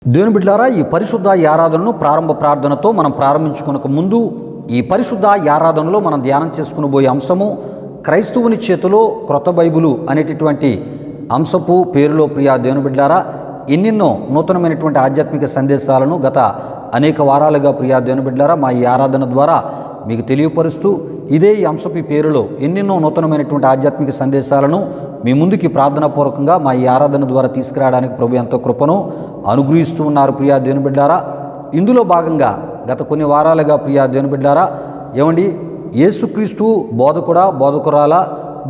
దేవుని బిడ్డలారా, ఈ పరిశుద్ధ ఆరాధనను ప్రారంభ ప్రార్థనతో మనం ప్రారంభించుకునక ముందు ఈ పరిశుద్ధ ఆరాధనలో మనం ధ్యానం చేసుకునబోయే అంశము క్రైస్తవుని చేతిలో క్రొత్త బైబిలు అనేటటువంటి అంశపు పేరులో ప్రియా దేవుని బిడ్డలారా, ఎన్నెన్నో నూతనమైనటువంటి ఆధ్యాత్మిక సందేశాలను గత అనేక వారాలుగా ప్రియా దేవుని బిడ్డలారా మా ఈ ఆరాధన ద్వారా మీకు తెలియపరుస్తూ ఇదే ఈ అంశపు పేరులో ఎన్నెన్నో నూతనమైనటువంటి ఆధ్యాత్మిక సందేశాలను మీ ముందుకి ప్రార్థనాపూర్వకంగా మా ఈ ఆరాధన ద్వారా తీసుకురావడానికి ప్రభు ఎంతో కృపను అనుగ్రహిస్తూ ఉన్నారు ప్రియా దేవుని బిడ్డలారా. ఇందులో భాగంగా గత కొన్ని వారాలుగా ప్రియా దేవుని బిడ్డలారా, ఏమండి యేసుక్రీస్తు బోధకుడా బోధకురాలా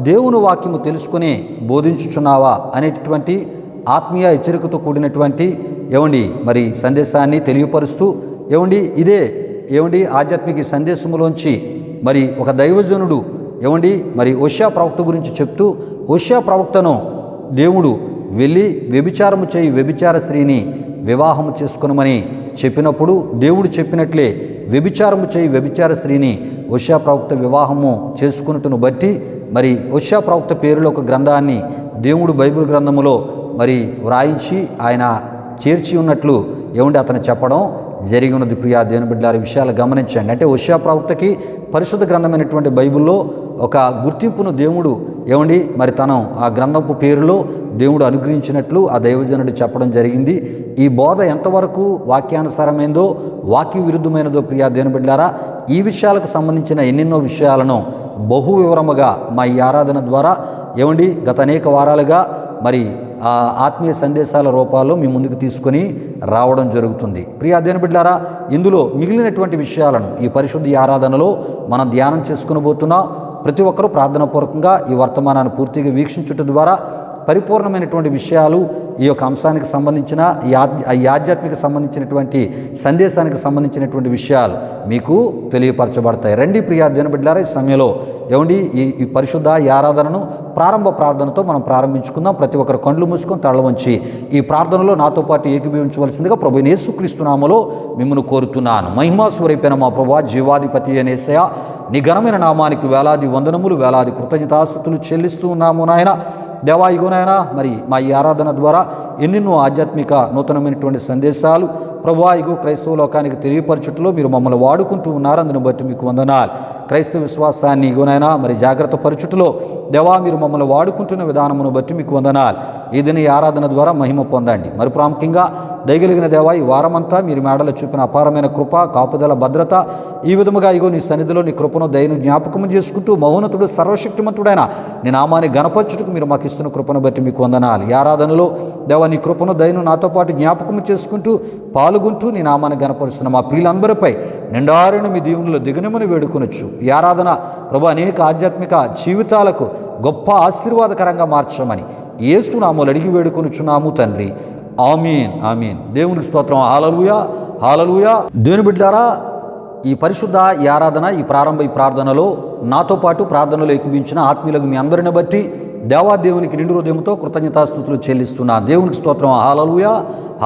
దేవుని వాక్యము తెలుసుకుని బోధించుచున్నావా అనేటటువంటి ఆత్మీయ హెచ్చరికతో కూడినటువంటి ఏమండి మరి సందేశాన్ని తెలియపరుస్తూ ఏమండి ఆధ్యాత్మిక సందేశములోంచి మరి ఒక దైవజనుడు ఏమండి మరి హోషేయ ప్రవక్త గురించి చెప్తూ హోషేయ ప్రవక్తను దేవుడు వెళ్ళి వ్యభిచారము చేయి వ్యభిచార స్త్రీని వివాహము చేసుకునమని చెప్పినప్పుడు దేవుడు చెప్పినట్లే వ్యభిచారము చేయి వ్యభిచార స్త్రీని హోషేయ ప్రవక్త వివాహము చేసుకున్నట్టును బట్టి మరి హోషేయ ప్రవక్త పేరులో ఒక గ్రంథాన్ని దేవుడు బైబిల్ గ్రంథములో మరి వ్రాయించి ఆయన చేర్చి ఉన్నట్లు ఏమండి అతను చెప్పడం జరిగి ఉన్నది ప్రియా దేవుని బిడ్డలారా. విషయాలు గమనించండి. అంటే హోషేయ ప్రవక్తకి పరిశుద్ధ గ్రంథమైనటువంటి బైబిల్లో ఒక గుర్తింపును దేవుడు ఏమండి మరి తను ఆ గ్రంథపు పేరులో దేవుడు అనుగ్రహించినట్లు ఆ దైవజనుడు చెప్పడం జరిగింది. ఈ బోధ ఎంతవరకు వాక్యానుసారమైందో వాక్య విరుద్ధమైనదో ప్రియా దేవుని బిడ్డలారా, ఈ విషయాలకు సంబంధించిన ఎన్నెన్నో విషయాలను బహు వివరముగా మా ఈ ఆరాధన ద్వారా ఏమండి గత అనేక వారాలుగా మరి ఆత్మీయ సందేశాల రూపాల్లో మీ ముందుకు తీసుకొని రావడం జరుగుతుంది. ప్రియా దేవుని బిడ్డలారా, ఇందులో మిగిలినటువంటి విషయాలను ఈ పరిశుద్ధ ఆరాధనలో మనం ధ్యానం చేసుకునబోతున్నాం. ప్రతి ఒక్కరూ ప్రార్థనాపూర్వకంగా ఈ వర్తమానాన్ని పూర్తిగా వీక్షించుట ద్వారా పరిపూర్ణమైనటువంటి విషయాలు ఈ యొక్క అంశానికి సంబంధించిన ఈ ఆధ్యాత్మిక సంబంధించినటువంటి సందేశానికి సంబంధించినటువంటి విషయాలు మీకు తెలియపరచబడతాయి. రండి ప్రియా దేవుని బిడ్డలారా, ఈ సమయంలో ఏమండి ఈ పరిశుద్ధ ఆరాధనను ప్రారంభ ప్రార్థనతో మనం ప్రారంభించుకుందాం. ప్రతి ఒక్కరు కండ్లు మూసుకొని తల వంచి ఈ ప్రార్థనలో నాతో పాటు ఏకీభవించవలసిందిగా ప్రభు యేసుక్రీస్తు నామములో మిమ్మల్ని కోరుతున్నాను. మహిమా స్వరూపైన మా ప్రభువా, జీవాధిపతి అయిన యేసయ్యా, నీ ఘనమైన నామానికి వేలాది వందనములు వేలాది కృతజ్ఞతాస్తుతులు చెల్లిస్తూ ఉన్నాము నాయన. దేవా, ఇగోనైనా మరి మా ఈ ఆరాధన ద్వారా ఎన్నెన్నో ఆధ్యాత్మిక నూతనమైనటువంటి సందేశాలు ప్రభువా ఇగో క్రైస్తవ లోకానికి తెలియపరచుటలో మీరు మమ్మల్ని వాడుకుంటూ ఉన్నారు. అందుని బట్టి మీకు వందనాలు. క్రైస్తవ విశ్వాసాన్ని ఇగోనైనా మరి జాగ్రత్త పరచుటలో దేవా మీరు మమ్మల్ని వాడుకుంటున్న విధానమును బట్టి మీకు వందనాలు. ఈ ఆరాధన ద్వారా మహిమ పొందండి. మరి ప్రాముఖ్యంగా దయగలిగిన దేవా, ఈ వారమంతా మీరు మేడలో చూపిన అపారమైన కృప, కాపుదల, భద్రత ఈ విధముగా ఇగో నీ సన్నిధిలో నీ కృపను దయను జ్ఞాపకం చేసుకుంటూ మహోన్నతుడు సర్వశక్తిమంతుడైన నీ నామాన్ని గణపరచుటకు మీరు మాకు ఇస్తున్న కృపను బట్టి మీకు వందనాలు. ఈ ఆరాధనలో దేవా నీ కృపను దయను నాతో పాటు జ్ఞాపకం చేసుకుంటూ పాల్గొంటూ నీ నామాన్ని గణపరుస్తున్న మా ప్రియులందరిపై నిండారిన మీ దీవునిలో దిగనమని వేడుకొనొచ్చు. ఈ ఆరాధన ప్రభు అనేక ఆధ్యాత్మిక జీవితాలకు గొప్ప ఆశీర్వాదకరంగా మార్చమని యేసు నామములో అడిగి వేడుకొనుచున్నాము తండ్రి. ఆమీన్ ఆమీన్. దేవునికి స్తోత్రం. హల్లెలూయా హల్లెలూయా. దేవుని బిడ్డలారా, ఈ పరిశుద్ధ ఆరాధన ఈ ప్రార్థనలో నాతో పాటు ప్రార్థనలో ఏకీభవించిన ఆత్మీయులకు మీ అందరిని బట్టి దేవాదేవునికి నిండు హృదయంతో కృతజ్ఞతాస్తుతులు చెల్లిస్తున్నా. దేవునికి స్తోత్రం. హల్లెలూయా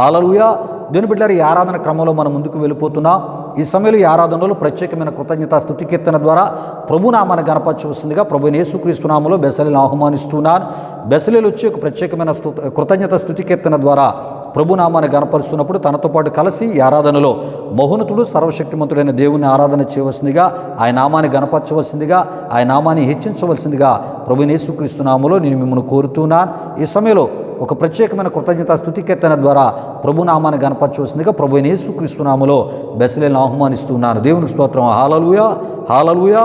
హల్లెలూయా. దేవుని బిడ్డలారా, ఈ ఆరాధన క్రమంలో మనం ముందుకు వెళ్ళిపోతున్నాం. ఈ సమయంలో ఈ ఆరాధనలో ప్రత్యేకమైన కృతజ్ఞతా స్తుతి కీర్తన ద్వారా ప్రభునామాన్ని గణపరచవలసిందిగా ప్రభు యేసుక్రీస్తు నామములో బెసలేలు ఆహ్వానిస్తున్నాను. బెసలేలు వచ్చి ఒక ప్రత్యేకమైన కృతజ్ఞత స్తుతి కీర్తన ద్వారా ప్రభునామాన్ని గణపరుస్తున్నప్పుడు తనతో పాటు కలిసి ఈ ఆరాధనలో మహోన్నతుడు సర్వశక్తిమంతుడైన దేవుని ఆరాధన చేయవలసిందిగా, ఆయన నామాన్ని గణపరచవలసిందిగా, ఆయన నామాన్ని హెచ్చించవలసిందిగా ప్రభు యేసుక్రీస్తు నామములో నేను మిమ్మల్ని కోరుతున్నాను. ఈ సమయంలో ఒక ప్రత్యేకమైన కృతజ్ఞత స్తుతి కీర్తన ద్వారా ప్రభునామాన్ని గణపరచవలసిందిగా ప్రభు యేసుక్రీస్తు నామములో బెసలేలను ఆహ్వానిస్తున్నాను. దేవునికి స్తోత్రం. హల్లెలూయా హల్లెలూయా.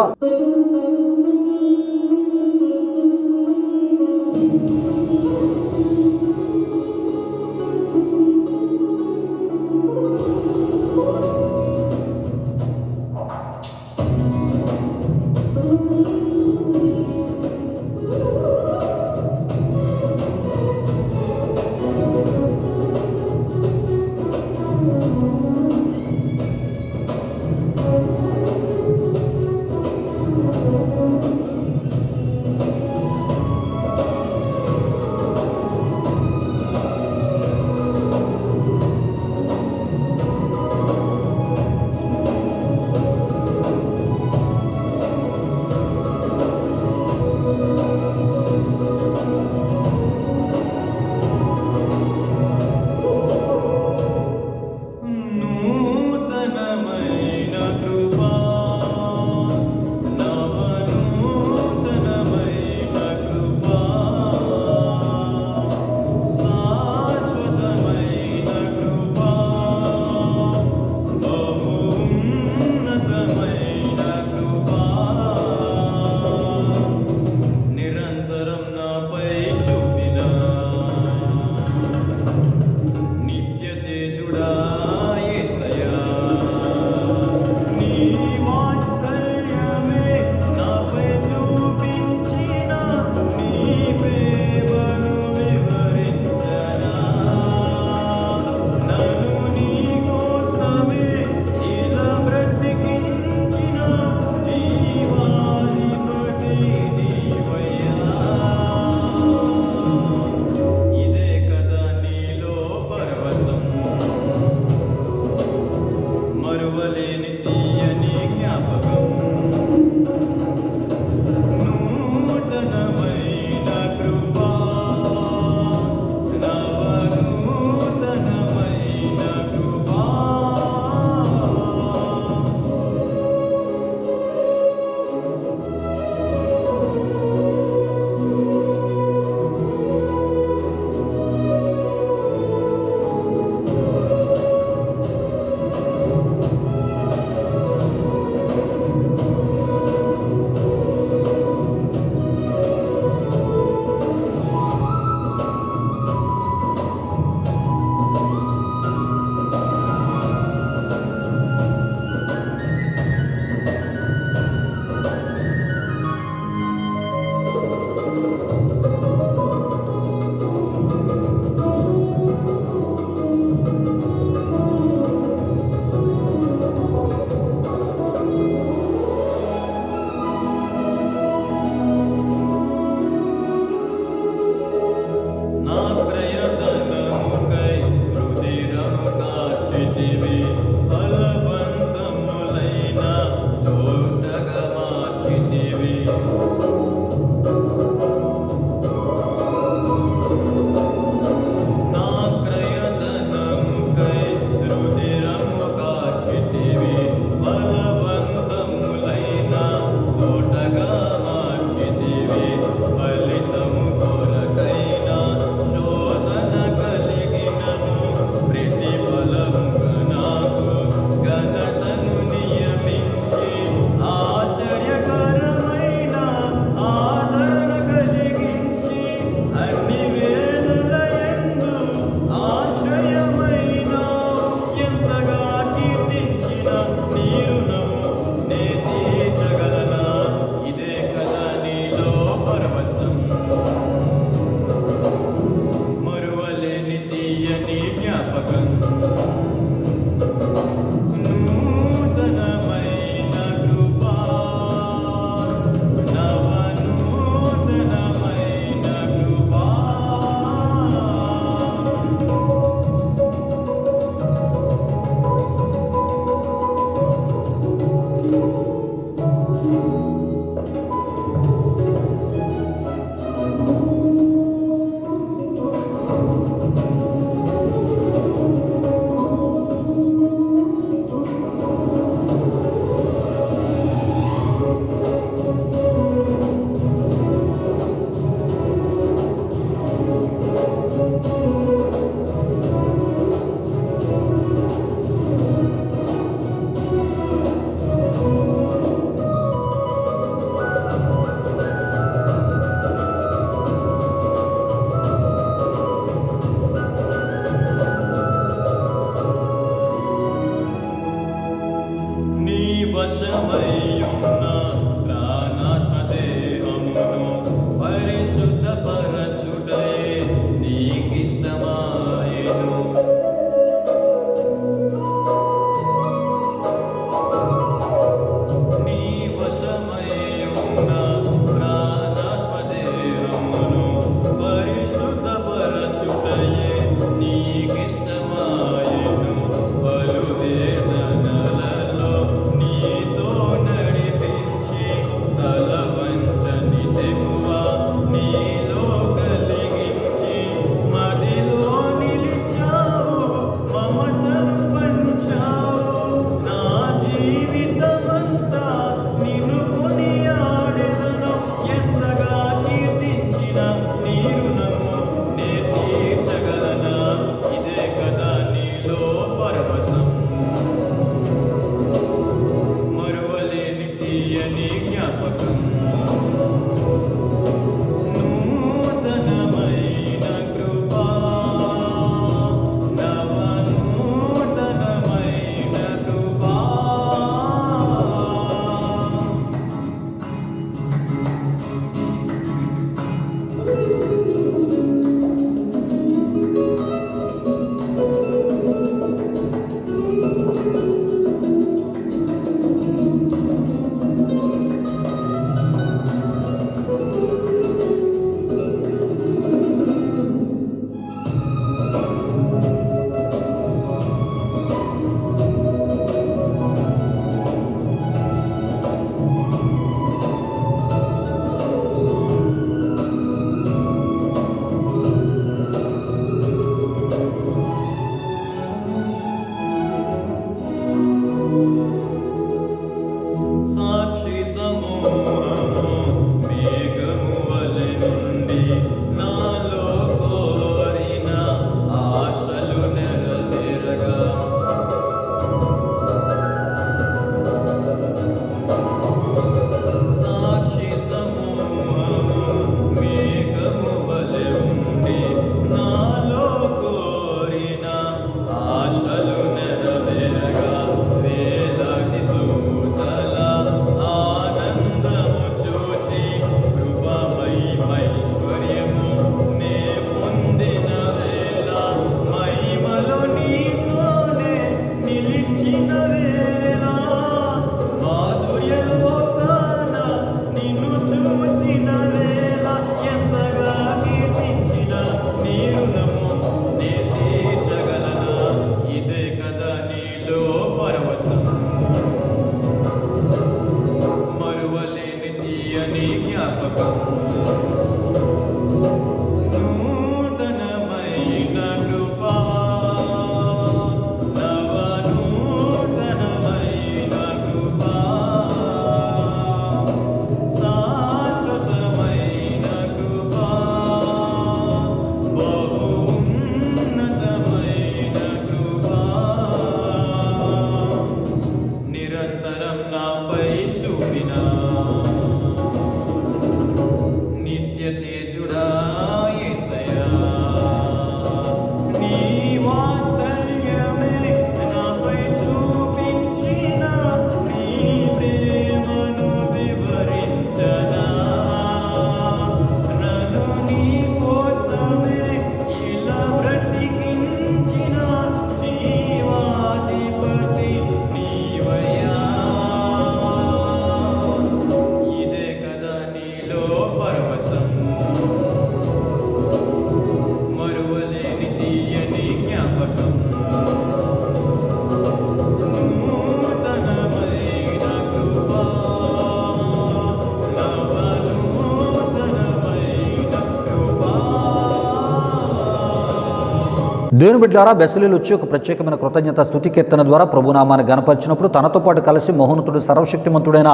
ప్రియుడా యేసయ్యా, నీ వాత్సల్యమే నాపై చూపించిన నీ ప్రేమను వివరించనా, నన్ను నీ కోసమే ఇలా బ్రతికించిన జీవాధిపతి నీవయ్యా. ఇదే కదా నీలో పరవశం, దేవుని బిడ్డలారా, బెసలేలు వచ్చి ఒక ప్రత్యేకమైన కృతజ్ఞత స్తుతి కీర్తన ద్వారా ప్రభునామాన్ని గణపరిచినప్పుడు తనతో పాటు కలిసి మహోన్నతుడు సర్వశక్తిమంతుడైన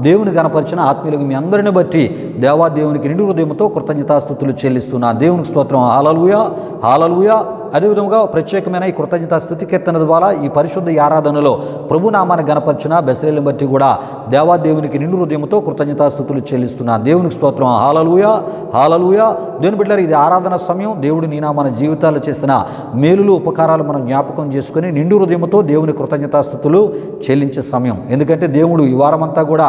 దేవుని గణపరిచిన ఆత్మీయులకు మీ అందరిని బట్టి దేవాదేవునికి నిండు హృదయంతో కృతజ్ఞతాస్తుతులు చెల్లిస్తున్నా. దేవునికి స్తోత్రం. హల్లెలూయా, హల్లెలూయా. అదేవిధంగా ప్రత్యేకమైన ఈ కృతజ్ఞత స్తుతి కీర్తన ద్వారా ఈ పరిశుద్ధ ఆరాధనలో ప్రభునామాన్ని గణపరిచిన బెసలేలను బట్టి కూడా దేవాదేవునికి నిండు హృదయంతో కృతజ్ఞతాస్తుతులు చెల్లిస్తున్నా. దేవునికి స్తోత్రం. హల్లెలూయా, హల్లెలూయా. దేవుని బిడ్డలారా, ఇది ఆరాధన సమయం. దేవుడు నీ మన జీవితాలు చేసిన మేలులు ఉపకారాలు మనం జ్ఞాపకం చేసుకుని నిండు హృదయంతో దేవుని కృతజ్ఞతాస్తుతులు చెల్లించే సమయం. ఎందుకంటే దేవుడు ఈ వారమంతా కూడా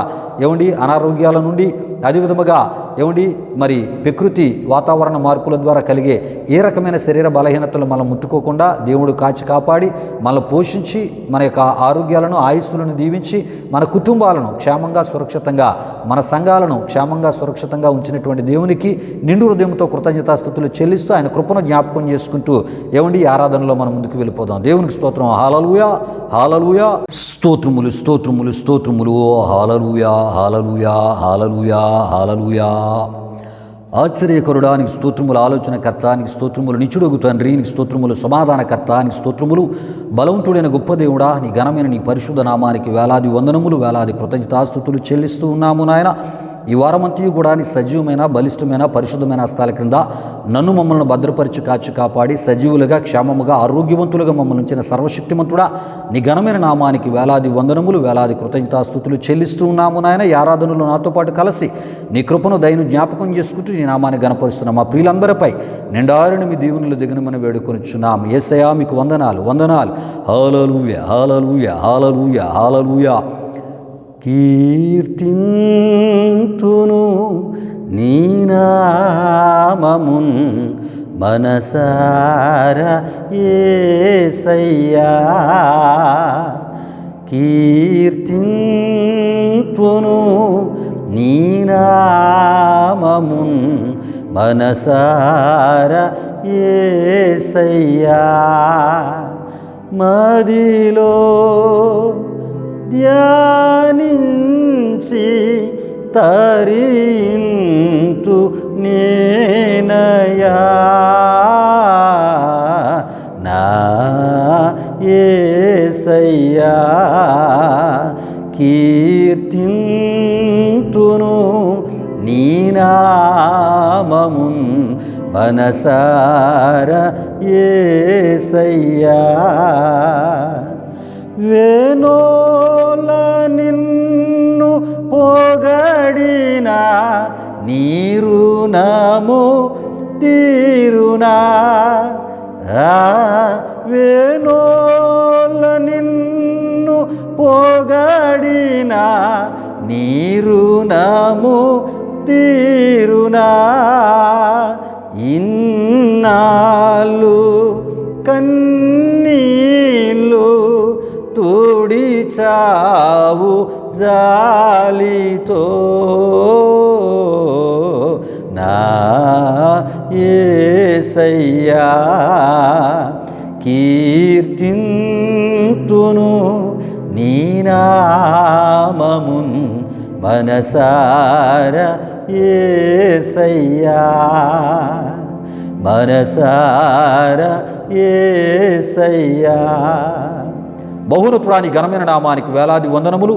అనారోగ్యాల నుండి, అదేవిధముగా మరి ప్రకృతి వాతావరణ మార్పుల ద్వారా కలిగే ఏ రకమైన శరీర బలహీనతలు మనం ముట్టుకోకుండా దేవుడు కాచి కాపాడి మనల్ని పోషించి మన యొక్క ఆరోగ్యాలను ఆయుస్సులను దీవించి మన కుటుంబాలను క్షేమంగా సురక్షితంగా మన సంఘాలను క్షేమంగా సురక్షితంగా ఉంచినటువంటి దేవునికి నిండు హృదయంతో కృతజ్ఞతాస్తుతులు చెల్లిస్తూ ఆయన కృపను జ్ఞాపకం చేసుకుంటూ ఈ ఆరాధనలో మనం ముందుకు వెళ్ళిపోదాం. దేవునికి స్తోత్రం. హల్లెలూయా, హల్లెలూయా. స్తోత్రములు, స్తోత్రములు, స్తోత్రములు. హల్లెలూయా, హల్లెలూయా, హల్లెలూయా, హల్లెలూయా. ఆశ్చర్యకరుడా నీకు స్తోత్రములు, ఆలోచనకర్త నీకు స్తోత్రములు, నిచుడగు తండ్రి నీకు స్తోత్రములు, సమాధానకర్త నీకు స్తోత్రములు, బలవంతుడైన గొప్ప దేవుడా నీ ఘనమైన నీ పరిశుద్ధ నామానికి వేలాది వందనములు, వేలాది కృతజ్ఞతాస్తుతులు చెల్లిస్తూ ఉన్నాము నాయన. ఈ వారమంతయు కూడా నీ సజీవమైన, బలిష్టమైన, పరిశుద్ధమైన హస్తాల క్రింద నన్ను మమ్మల్ని భద్రపరిచి కాచి కాపాడి సజీవులుగా, క్షేమముగా, ఆరోగ్యవంతులుగా మమ్మల్ని ఉంచిన సర్వశక్తిమంతుడా నీ ఘనమైన నామానికి వేలాది వందనములు, వేలాది కృతజ్ఞతాస్తుతులు చెల్లిస్తూ ఉన్నాము నాయన. ఈ ఆరాధనలో నాతో పాటు కలిసి నీ కృపను దయను జ్ఞాపకం చేసుకుంటూ నీ నామాన్ని గణపరుస్తున్నాం. మా ప్రియులందరిపై నిండారుని మీ దీవెనలు దిగనమని వేడుకొనిచున్నాం. యేసయ్యా మీకు వందనాలు, వందనాలు. హల్లెలూయా, హల్లెలూయా, హల్లెలూయా, హల్లెలూయా. కీర్తింతును నీ నామమున్ మనసారా యేసయ్యా, కీర్తింతును నీ నామమున్ మనసారా యేసయ్యా, మదిలో ధ్యానించి తరింతు నేనయా, నా యేసయ్యా, కీర్తింతును నీ నామమున్ మనసారా యేసయ్యా, వేణోల నిన్ను పొగడినా నీ రుణము తీరునా, వేణోల నిన్ను పొగడినా నీ రుణము తీరునా, ఇన్నాళ్ళు కన్నీళ్ళు తుడిచావు జాలితో, నా యేసయ్యా, కీర్తింతును నీ నామమున్ మనసారా యేసయ్యా, మనసారా యేసయ్యా. బహురతుడా నీ ఘనమైన నామానికి వేలాది వందనములు,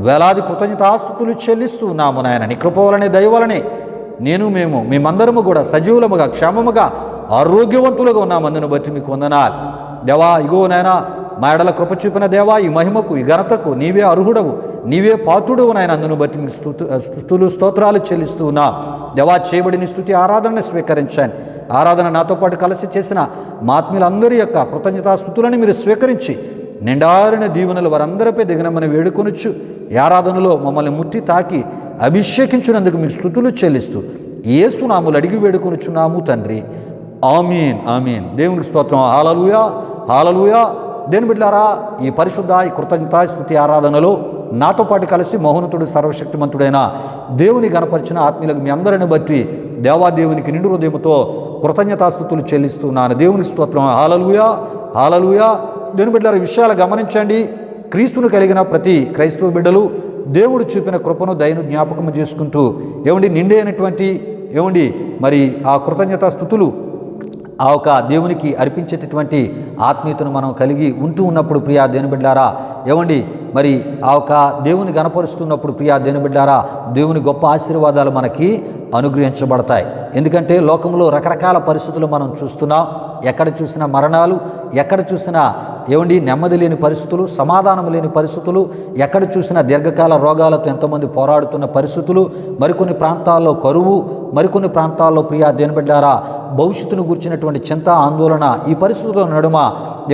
వేలాది కృతజ్ఞతాస్తుతులు చెల్లిస్తూ ఉన్నాము నాయన. నీ కృప వలనే, దయ వలనే మేము మేమందరము కూడా సజీవులముగా, క్షేమముగా, ఆరోగ్యవంతులుగా ఉన్నామందును బట్టి మీకు వందనాలు దేవా. ఇగో నాయన మా ఎడల కృప చూపిన దేవా, ఈ మహిమకు, ఈ ఘనతకు నీవే అర్హుడవు, నీవే పాత్రుడవు నాయన. అందును బట్టి మీకు స్తుతులు, స్తోత్రాలు చెల్లిస్తూ ఉన్నా దేవా. చేయబడిన స్తుతి ఆరాధనను స్వీకరించాను. ఆరాధన నాతో పాటు కలిసి చేసిన మా ఆత్మీయులందరి యొక్క కృతజ్ఞతాస్తుతులను మీరు స్వీకరించి నిండారిన దీవెనలు వారందరిపై దిగనమని వేడుకొనొచ్చు. ఈ ఆరాధనలో మమ్మల్ని ముట్టి తాకి అభిషేకించినందుకు మీకు స్తుతులు చెల్లిస్తూ యేసు నామములో అడిగి వేడుకొనుచున్నాము తండ్రి. ఆమీన్, ఆమీన్. దేవునికి స్తోత్రం. హల్లెలూయా, హల్లెలూయా. దేని బిడ్డలారా, ఈ పరిశుద్ధ ఈ కృతజ్ఞతా స్తుతి ఆరాధనలో నాతో పాటు కలిసి మహోన్నతుడు సర్వశక్తిమంతుడైన దేవుని గణపరిచిన ఆత్మీయులకు మీ అందరిని బట్టి దేవాదేవునికి నిండు హృదయంతో కృతజ్ఞతాస్తుతులు చెల్లిస్తున్నాను. దేవునికి స్తోత్రం. హల్లెలూయా, హల్లెలూయా. దేని బిడ్డలారా, ఈ విషయాలు గమనించండి. క్రీస్తును కలిగిన ప్రతి క్రైస్తవ బిడ్డలు దేవుడు చూపిన కృపను, దయను జ్ఞాపకం చేసుకుంటూ నిండైనటువంటి మరి ఆ కృతజ్ఞతాస్తుతులు ఆ ఒక దేవునికి అర్పించేటటువంటి ఆత్మీయతను మనం కలిగి ఉంటూ ఉన్నప్పుడు ప్రియా దేవుని బిడ్డారా ఏమండి మరి ఆ ఒక దేవుని గణపరుస్తున్నప్పుడు ప్రియా దేవుని బిడ్డారా దేవుని గొప్ప ఆశీర్వాదాలు మనకి అనుగ్రహించబడతాయి. ఎందుకంటే లోకంలో రకరకాల పరిస్థితులు మనం చూస్తున్నాం. ఎక్కడ చూసినా మరణాలు, ఎక్కడ చూసినా ఏమండి నెమ్మది లేని పరిస్థితులు, సమాధానం లేని పరిస్థితులు, ఎక్కడ చూసినా దీర్ఘకాల రోగాలతో ఎంతోమంది పోరాడుతున్న పరిస్థితులు, మరికొన్ని ప్రాంతాల్లో కరువు, మరికొన్ని ప్రాంతాల్లో ప్రియా దేవుని బిడ్డారా భవిష్యత్తును గురించినటువంటి చింత, ఆందోళన, ఈ పరిస్థితుల నడుమ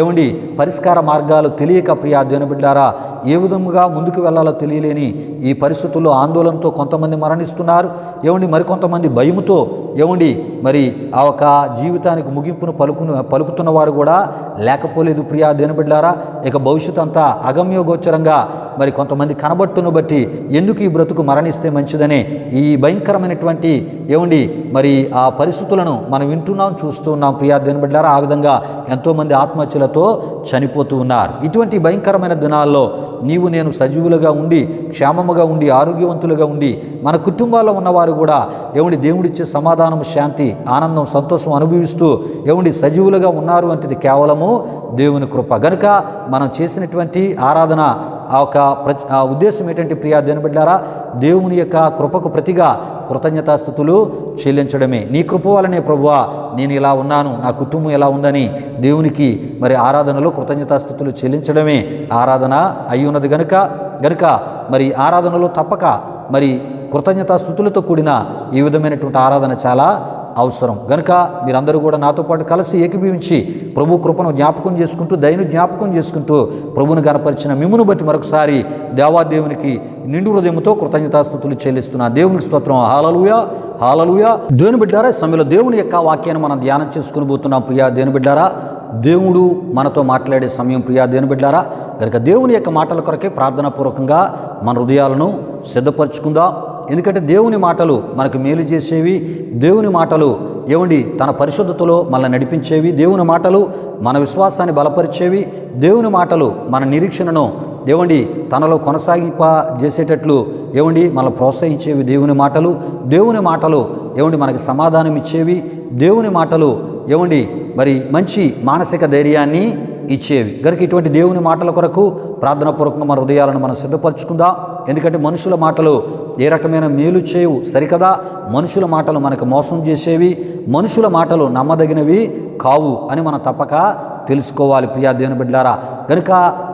ఏమండి పరిష్కార మార్గాలు తెలియక ప్రియా దేవుని బిడ్డారా ఏ విధముగా ముందుకు వెళ్ళాలో తెలియలేని ఈ పరిస్థితుల్లో ఆందోళనతో కొంతమంది మరణిస్తున్నారు. ఏమండి మరికొంతమంది భయముతో ఏమండి మరి ఆ ఒక జీవితానికి ముగింపును పలుకుతున్న వారు కూడా లేకపోలేదు ప్రియా దేవుని బిడ్డారా. ఇక భవిష్యత్తు అంతా అగమ్యగోచరంగా మరి కొంతమంది కనబట్టును బట్టి ఎందుకు ఈ బ్రతుకు మరణిస్తే మంచిదని ఈ భయంకరమైనటువంటి ఏమండి మరి ఆ పరిస్థితులను మనం వింటున్నాం, చూస్తున్నాం ప్రియా దేవుని బిడ్డారా. ఆ విధంగా ఎంతోమంది ఆత్మహత్యలతో చనిపోతూ ఉన్నారు. ఇటువంటి భయంకరమైన దినాల్లో నీవు నేను సజీవులుగా ఉండి, క్షేమముగా ఉండి, ఆరోగ్యవంతులుగా ఉండి, మన కుటుంబాల్లో ఉన్నవారు కూడా ఏమండి దేవుడిచ్చే సమాధానం, శాంతి, ఆనందం, సంతోషం అనుభవిస్తూ ఏమండి సజీవులుగా ఉన్నారు అంటే ఇది కేవలము దేవుని కృప. గనుక మనం చేసినటువంటి ఆరాధన ఆ ఒక ఉద్దేశం ఏంటంటే ప్రియా దేవుని బిడ్డారా దేవుని యొక్క కృపకు ప్రతిగా కృతజ్ఞతాస్తుతులు చెల్లించడమే. నీ కృప వలనే ప్రభువా నేను ఇలా ఉన్నాను, నా కుటుంబం ఎలా ఉందని దేవునికి మరి ఆరాధనలో కృతజ్ఞతాస్తుతులు చెల్లించడమే ఆరాధన అయి ఉన్నది. గనుక మరి ఆరాధనలో తప్పక మరి కృతజ్ఞతాస్తుతులతో కూడిన ఈ విధమైనటువంటి ఆరాధన చాలా అవసరం. గనుక మీరందరూ కూడా నాతో పాటు కలిసి ఏకీభవించి ప్రభు కృపను జ్ఞాపకం చేసుకుంటూ, దయను జ్ఞాపకం చేసుకుంటూ ప్రభువును గణపరిచిన మిమ్మును బట్టి మరొకసారి దేవాదేవునికి నిండు హృదయంతో కృతజ్ఞతాస్తుతులు చెల్లిస్తున్నా. దేవునికి స్తోత్రం. హల్లెలూయా, హల్లెలూయా. దేవుని బిడ్డారా సమయంలో దేవుని యొక్క వాక్యాన్ని మనం ధ్యానం చేసుకుని పోతున్నాం ప్రియా దేవుని బిడ్డారా. దేవుడు మనతో మాట్లాడే సమయం ప్రియా దేవుని బిడ్డారా. కనుక దేవుని యొక్క మాటల కొరకే ప్రార్థనాపూర్వకంగా మన హృదయాలను సిద్ధపరచుకుందాం. ఎందుకంటే దేవుని మాటలు మనకు మేలు చేసేవి, దేవుని మాటలు ఏమండి తన పరిశుద్ధతలో మనల్ని నడిపించేవి, దేవుని మాటలు మన విశ్వాసాన్ని బలపరిచేవి, దేవుని మాటలు మన నిరీక్షణను ఏమండి తనలో కొనసాగింపజేసేటట్లు ఏమండి మనల్ని ప్రోత్సహించేవి దేవుని మాటలు. దేవుని మాటలు ఏమండి మనకి సమాధానం ఇచ్చేవి, దేవుని మాటలు ఏమండి మరి మంచి మానసిక ధైర్యాన్ని ఇచ్చేవి. కనుక ఇటువంటి దేవుని మాటల కొరకు ప్రార్థనాపూర్వకంగా మన హృదయాలను మనం సిద్ధపరచుకుందాం. ఎందుకంటే మనుషుల మాటలు ఏ రకమైన మేలు చేయవు సరికదా. మనుషుల మాటలు మనకు మోసం చేసేవి, మనుషుల మాటలు నమ్మదగినవి కావు అని మనం తప్పక తెలుసుకోవాలి ప్రియా దేవుని బిడ్డలారా. కనుక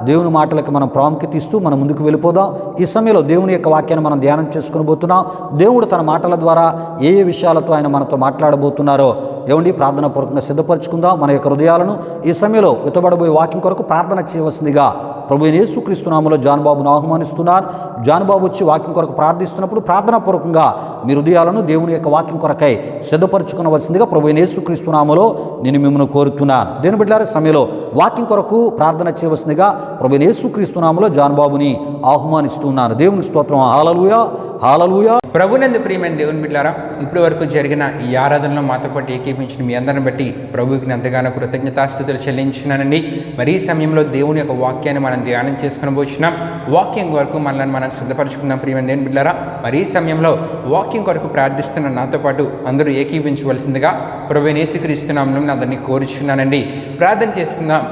దేవుని మాటలకు మనం ప్రాముఖ్యత ఇస్తూ మనం ముందుకు వెళ్ళిపోదాం. ఈ సమయంలో దేవుని యొక్క వాక్యాన్ని మనం ధ్యానం చేసుకుని పోతున్నాం. దేవుడు తన మాటల ద్వారా ఏ విషయాలతో ఆయన మనతో మాట్లాడబోతున్నారో ఏమండి ప్రార్థనాపూర్వకంగా సిద్ధపరచుకుందాం మన యొక్క హృదయాలను. ఈ సమయంలో విత్తబడబోయే వాక్యం కొరకు ప్రార్థన చేయవలసిందిగా ప్రభు యేసుక్రీస్తు నామములో జాన్ బాబును ఆహ్వానిస్తున్నాను. జాన్ బాబు వచ్చి వాక్యం కొరకు ప్రార్థిస్తున్నప్పుడు ప్రార్థనాపూర్వకంగా మీ హృదయాలను దేవుని యొక్క వాక్యం కొరకై సిద్ధపరచుకునవలసిందిగా ప్రభు యేసుక్రీస్తు నామములో నేను మిమ్మల్ని కోరుతున్నాను. దేవుని బిడ్డలారా సమయంలో వాక్యం కొరకు ప్రార్థన చేయవలసిందిగా ప్రభు యేసుక్రీస్తు నామములో జాన్ బాబుని ఆహ్వానిస్తున్నాను. దేవుని స్తోత్రం. హల్లెలూయా, హల్లెలూయా. ప్రభునందు ప్రియమైన దేవుని బిడ్డలారా, ఇప్పటి వరకు జరిగిన ఈ ఆరాధనలో మాతో పాటు ఏకీపించిన మీ అందరిని బట్టి ప్రభువుకి ఎంతగానో కృతజ్ఞతాస్తుతులు చెల్లించున్నానండి. మరి ఈ సమయంలో దేవుని యొక్క వాక్యాన్ని మనం ధ్యానం చేసుకుని పోతున్నాం. వాక్యం వరకు మనల్ని మనం సిద్ధపరచుకున్నాం ప్రియమైన దేవుని బిడ్డలారా. మరి ఈ సమయంలో వాక్యం కొరకు ప్రార్థిస్తున్న నాతో పాటు అందరూ ఏకీవించవలసిందిగా ప్రభువైన యేసుక్రీస్తు నామములో అందరినీ కోరుచున్నానండి. ప్రార్థన చేసుకుందాం.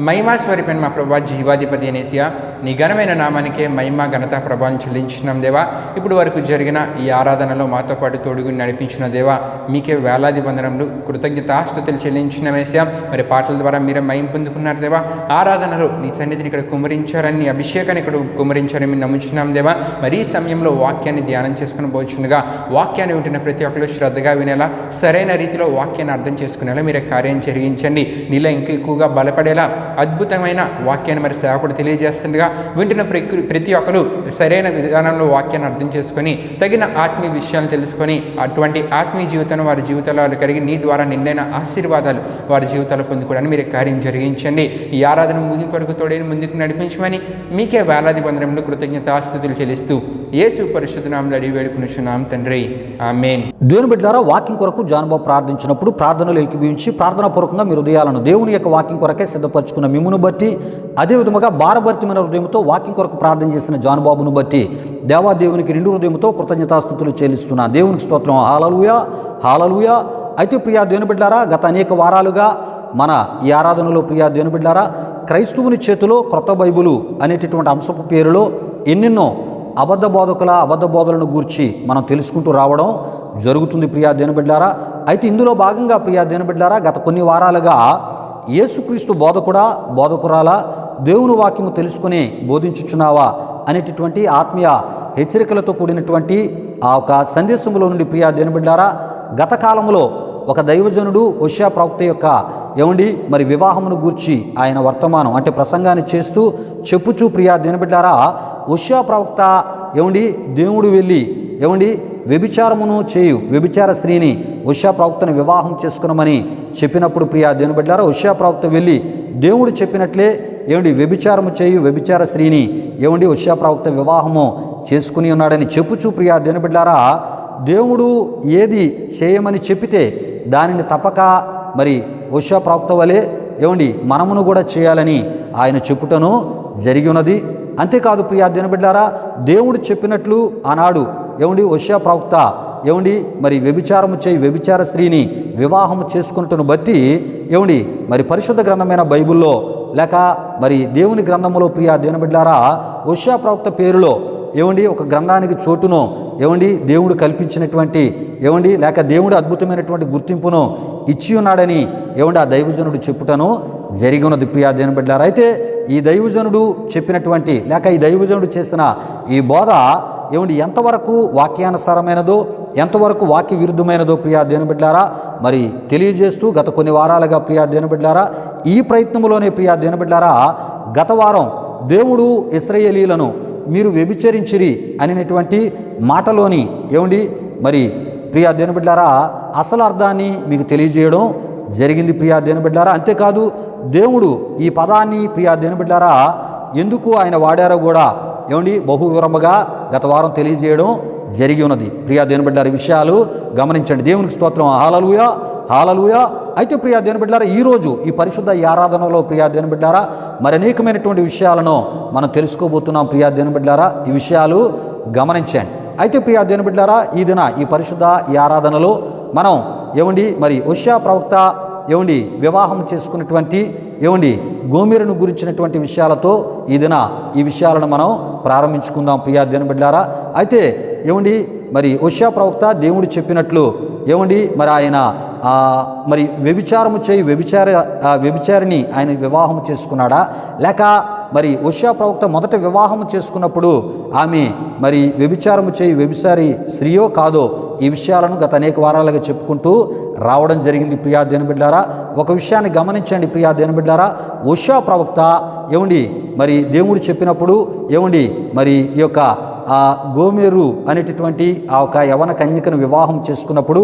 మహిమా స్వరూపైన మా ప్రభా జీవాధిపతి అనేసియా, నీ ఘనమైన నామానికే మహిమ ఘనత ప్రభావం చెల్లించున్నాం దేవా. ఇప్పుడు వరకు జరిగిన ఈ ఆరాధనలో మాతో పాటు తోడుగుని నడిపించిన దేవా మీకే వేలాది వందనములు కృతజ్ఞతాస్తుతులు చెల్లించిన వేసా. మరి పాటల ద్వారా మీరే మహిమ పొందుకున్నారు దేవా. ఆరాధనలో నీ సన్నిధిని ఇక్కడ కుమరించారని, నీ అభిషేకాన్ని ఇక్కడ కుమరించారని మేము నమ్ముచున్నాం దేవా. మరి ఈ సమయంలో వాక్యాన్ని ధ్యానం చేసుకుని పోచుండగా వాక్యాన్ని వింటున్న ప్రతి ఒక్కరు శ్రద్ధగా వినేలా, సరైన రీతిలో వాక్యాన్ని అర్థం చేసుకునేలా మీరే కార్యం జరిగించండి. నీలో ఇంకా ఎక్కువగా బలపడేలా అద్భుతమైన వాక్యాన్ని మరి సేవకుడు తెలియజేస్తుండగా వింటున్న ప్రతి ఒక్కరు సరైన విధానంలో వాక్యాన్ని అర్థం చేసుకొని తగిన ఆత్మీయ విషయాలు తెలుసుకొని అటువంటి ఆత్మీయ జీవితాన్ని వారి జీవితాల్లో కలిగి నీ ద్వారా నిండైన ఆశీర్వాదాలు వారి జీవితాలు పొందుకోవడానికి మీరే కార్యం జరిగించండి. ఈ ఆరాధన ముగింపు వరకు తోడైన ముందుకు నడిపించమని మీకే వేలాది వందనములు కృతజ్ఞతాస్తుతులు చెల్లిస్తూ యేసు పరిశుద్ధ నామములో అడిగి వేడుకొనుచున్నాం తండ్రి, ఆమేన్. దేవుని బిడ్డలారా వాక్యం కొరకు జాన్ బాబు ప్రార్థించినప్పుడు ప్రార్థనలు ఏకీభవించి ప్రార్థనాపూర్వకంగా మీ హృదయాలను దేవుని యొక్క వాక్యం కొరకే సిద్ధపరచుకున్న మిమ్మును బట్టి, అదేవిధముగా భారభరితమైన హృదయంతో వాక్యం కొరకు ప్రార్థన చేసిన జాన్ బాబును బట్టి దేవాదేవునికి నిండు హృదయంతో కృతజ్ఞతాస్తుతులు చెల్లిస్తున్నా. దేవునికి స్తోత్రం. హల్లెలూయా, హల్లెలూయా. అయితే ప్రియా దేవుని బిడ్డారా, గత అనేక వారాలుగా మన ఈ ఆరాధనలో ప్రియా దేవుని బిడ్డారా, క్రైస్తవుని చేతిలో క్రొత్త బైబిలు అనేటటువంటి అంశపు పేరులో ఎన్నెన్నో అబద్ధ బోధలను గూర్చి మనం తెలుసుకుంటూ రావడం జరుగుతుంది ప్రియా దేవుని బిడ్డారా. అయితే ఇందులో భాగంగా ప్రియా దేవుని బిడ్డారా, గత కొన్ని వారాలుగా యేసుక్రీస్తు బోధకురాలా, దేవుని వాక్యము తెలుసుకుని బోధించుచున్నావా అనేటటువంటి ఆత్మీయ హెచ్చరికలతో కూడినటువంటి ఆ ఒక సందేశంలో నుండి ప్రియా దేవుని బిడ్డారా, గత కాలంలో ఒక దైవజనుడు హోషేయ ప్రవక్త యొక్క మరి వివాహమును గూర్చి ఆయన వర్తమానం అంటే ప్రసంగాన్ని చేస్తూ చెప్పుచూ ప్రియా దేవుని బిడ్డారా, హోషేయ ప్రవక్త దేవుడు వెళ్ళి వ్యభిచారమును చేయు వ్యభిచార స్త్రీని హోషేయ ప్రవక్తను వివాహం చేసుకునమని చెప్పినప్పుడు ప్రియా దేవుని బిడ్డారా, హోషేయ ప్రవక్త వెళ్ళి దేవుడు చెప్పినట్లే వ్యభిచారము చేయు వ్యభిచార స్త్రీని హోషేయ ప్రవక్త వివాహము చేసుకుని ఉన్నాడని చెప్పుచూ ప్రియా దేవుని బిడ్డారా, దేవుడు ఏది చేయమని చెప్పితే దానిని తప్పక మరి హోషేయ ప్రవక్త వలె మనమును కూడా చేయాలని ఆయన చెప్పుటను జరిగి ఉన్నది. అంతేకాదు ప్రియా దేవుని బిడ్డారా, దేవుడు చెప్పినట్లు ఆనాడు హోషేయ ప్రవక్త మరి వ్యభిచారము చేయి వ్యభిచార స్త్రీని వివాహము చేసుకున్నట్టును బట్టి మరి పరిశుద్ధ గ్రంథమైన బైబిల్లో లేక మరి దేవుని గ్రంథములో ప్రియా దేవుని బిడ్డారా, హోషేయ ప్రవక్త పేరులో ఒక గ్రంథానికి చోటును దేవుడు కల్పించినటువంటి లేక దేవుడు అద్భుతమైనటువంటి గుర్తింపును ఇచ్చి ఉన్నాడని ఆ దైవజనుడు చెప్పుటను జరిగి ఉన్నది ప్రియా దేవుని బిడ్డారా. అయితే ఈ దైవజనుడు చెప్పినటువంటి లేక ఈ దైవజనుడు చేసిన ఈ బోధ ఎంతవరకు వాక్యానుసారమైనదో ఎంతవరకు వాక్య విరుద్ధమైనదో ప్రియా దేవుని బిడ్డారా మరి తెలియజేస్తూ గత కొన్ని వారాలుగా ప్రియా దేవుని బిడ్డారా, ఈ ప్రయత్నంలోనే ప్రియా దేవుని బిడ్డారా, గత వారం దేవుడు ఇశ్రాయేలీయులను మీరు వ్యభిచరించిరి అనేటువంటి మాటలోని మరి ప్రియా దేవుని బిడ్డారా అసలు అర్థాన్ని మీకు తెలియజేయడం జరిగింది ప్రియా దేవుని బిడ్డారా. అంతేకాదు దేవుడు ఈ పదాన్ని ప్రియా దేవుని బిడ్డారా ఎందుకు ఆయన వాడారో కూడా బహు వివరముగా గత వారం తెలియజేయడం జరిగి ఉన్నది ప్రియా దేవుని బిడ్డారా. విషయాలు గమనించండి. దేవునికి స్తోత్రం. హల్లెలూయా హల్లెలూయా. అయితే ప్రియా దేవుని బిడ్డారా, ఈరోజు ఈ పరిశుద్ధ ఆరాధనలో ప్రియా దేవుని బిడ్డారా మరి అనేకమైనటువంటి విషయాలను మనం తెలుసుకోబోతున్నాం ప్రియా దేవుని బిడ్డారా. ఈ విషయాలు గమనించండి. అయితే ప్రియా దేవుని బిడ్డారా, ఈ దిన ఈ పరిశుద్ధ ఆరాధనలో మనం మరి హోషేయ ప్రవక్త వివాహం చేసుకున్నటువంటి గోమెరును గురించినటువంటి విషయాలతో ఈ దిన ఈ విషయాలను మనం ప్రారంభించుకుందాం ప్రియా దేవుని బిడ్డారా. అయితే మరి హోషేయ ప్రవక్త దేవుడు చెప్పినట్లు మరి ఆయన మరి వ్యభిచారము చేయి వ్యభిచారిని ఆయన వివాహం చేసుకున్నాడా, లేక మరి హోషేయ ప్రవక్త మొదట వివాహం చేసుకున్నప్పుడు ఆమె మరి వ్యభిచారము చేయి వ్యభిచారి స్త్రీయో కాదో ఈ విషయాలను గత అనేక వారాలుగా చెప్పుకుంటూ రావడం జరిగింది ప్రియా దేవుని బిడ్డారా. ఒక విషయాన్ని గమనించండి ప్రియా దేవుని బిడ్డారా, హోషేయ ప్రవక్త మరి దేవుడు చెప్పినప్పుడు మరి ఈ యొక్క గోమెరు అనేటటువంటి ఆ ఒక యవన కన్యకను వివాహం చేసుకున్నప్పుడు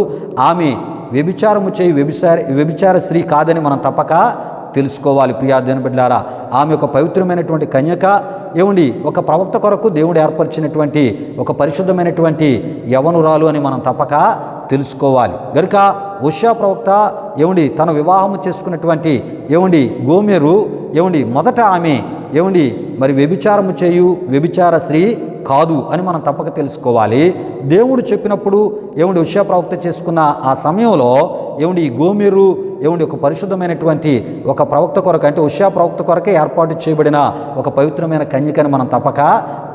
ఆమె వ్యభిచారము చేయి వ్యభిచార స్త్రీ కాదని మనం తప్పక తెలుసుకోవాలి ప్రియా దేవుని బిడ్డారా. ఆమె ఒక పవిత్రమైనటువంటి కన్యక ఒక ప్రవక్త కొరకు దేవుడు ఏర్పరిచినటువంటి ఒక పరిశుద్ధమైనటువంటి యవనురాలు అని మనం తప్పక తెలుసుకోవాలి. గనుక హోషేయ ప్రవక్త తన వివాహం చేసుకున్నటువంటి గోమెరు మొదట ఆమె మరి వ్యభిచారము చేయు వ్యభిచార స్త్రీ కాదు అని మనం తప్పక తెలుసుకోవాలి. దేవుడు చెప్పినప్పుడు హోషేయ ప్రవక్త చేసుకున్న ఆ సమయంలో ఈ గోమెరు ఒక పరిశుద్ధమైనటువంటి ఒక ప్రవక్త కొరకు అంటే హోషేయ ప్రవక్త కొరకే ఏర్పాటు చేయబడిన ఒక పవిత్రమైన కన్యకని మనం తప్పక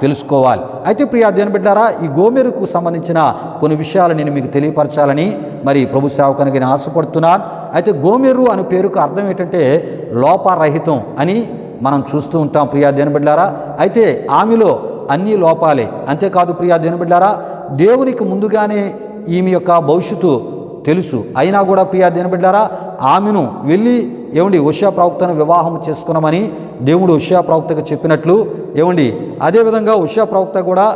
తెలుసుకోవాలి. అయితే ప్రియా దేవుని బిడ్డారా, ఈ గోమెరుకు సంబంధించిన కొన్ని విషయాలు నేను మీకు తెలియపరచాలని మరి ప్రభు సేవకునికి నేను ఆశపడుతున్నాను. అయితే గోమెరు అనే పేరుకు అర్థం ఏంటంటే లోపరహితం అని మనం చూస్తూ ఉంటాం ప్రియా దేవుని బిడ్డారా. అయితే ఆమెలో అన్ని లోపాలే. అంతేకాదు ప్రియా దేవుని బిడ్డారా, దేవునికి ముందుగానే ఈమె యొక్క భవిష్యత్తు తెలుసు. అయినా కూడా ప్రియా దేవుని బిడ్డారా ఆమెను వెళ్ళి హోషేయ ప్రవక్తను వివాహం చేసుకున్నామని దేవుడు హోషేయ ప్రవక్తకు చెప్పినట్లు అదేవిధంగా హోషేయ ప్రవక్త కూడా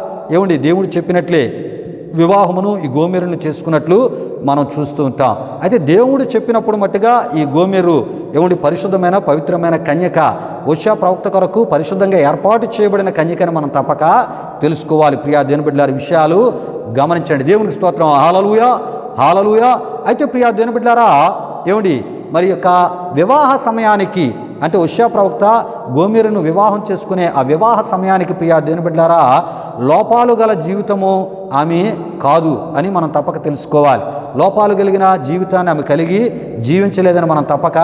దేవుడు చెప్పినట్లే వివాహమును ఈ గోమెరును చేసుకున్నట్లు మనం చూస్తూ ఉంటాం. అయితే దేవుడు చెప్పినప్పుడు మట్టుగా ఈ గోమెరు పరిశుద్ధమైన పవిత్రమైన కన్యక, హోషేయ ప్రవక్త కొరకు పరిశుద్ధంగా ఏర్పాటు చేయబడిన కన్యకని మనం తప్పక తెలుసుకోవాలి ప్రియా దేవుని బిడ్డలారి. విషయాలు గమనించండి. దేవునికి స్తోత్రం. హల్లెలూయా హల్లెలూయా. అయితే ప్రియా దేవుని బిడ్డలారా మరి యొక్క వివాహ సమయానికి అంటే హోషేయ ప్రవక్త గోమెరును వివాహం చేసుకునే ఆ వివాహ సమయానికి ప్రియా దేవుని బిడ్డలారా లోపాలు గల జీవితము ఆమె కాదు అని మనం తప్పక తెలుసుకోవాలి. లోపాలు కలిగిన జీవితాన్ని ఆమె కలిగి జీవించలేదని మనం తప్పక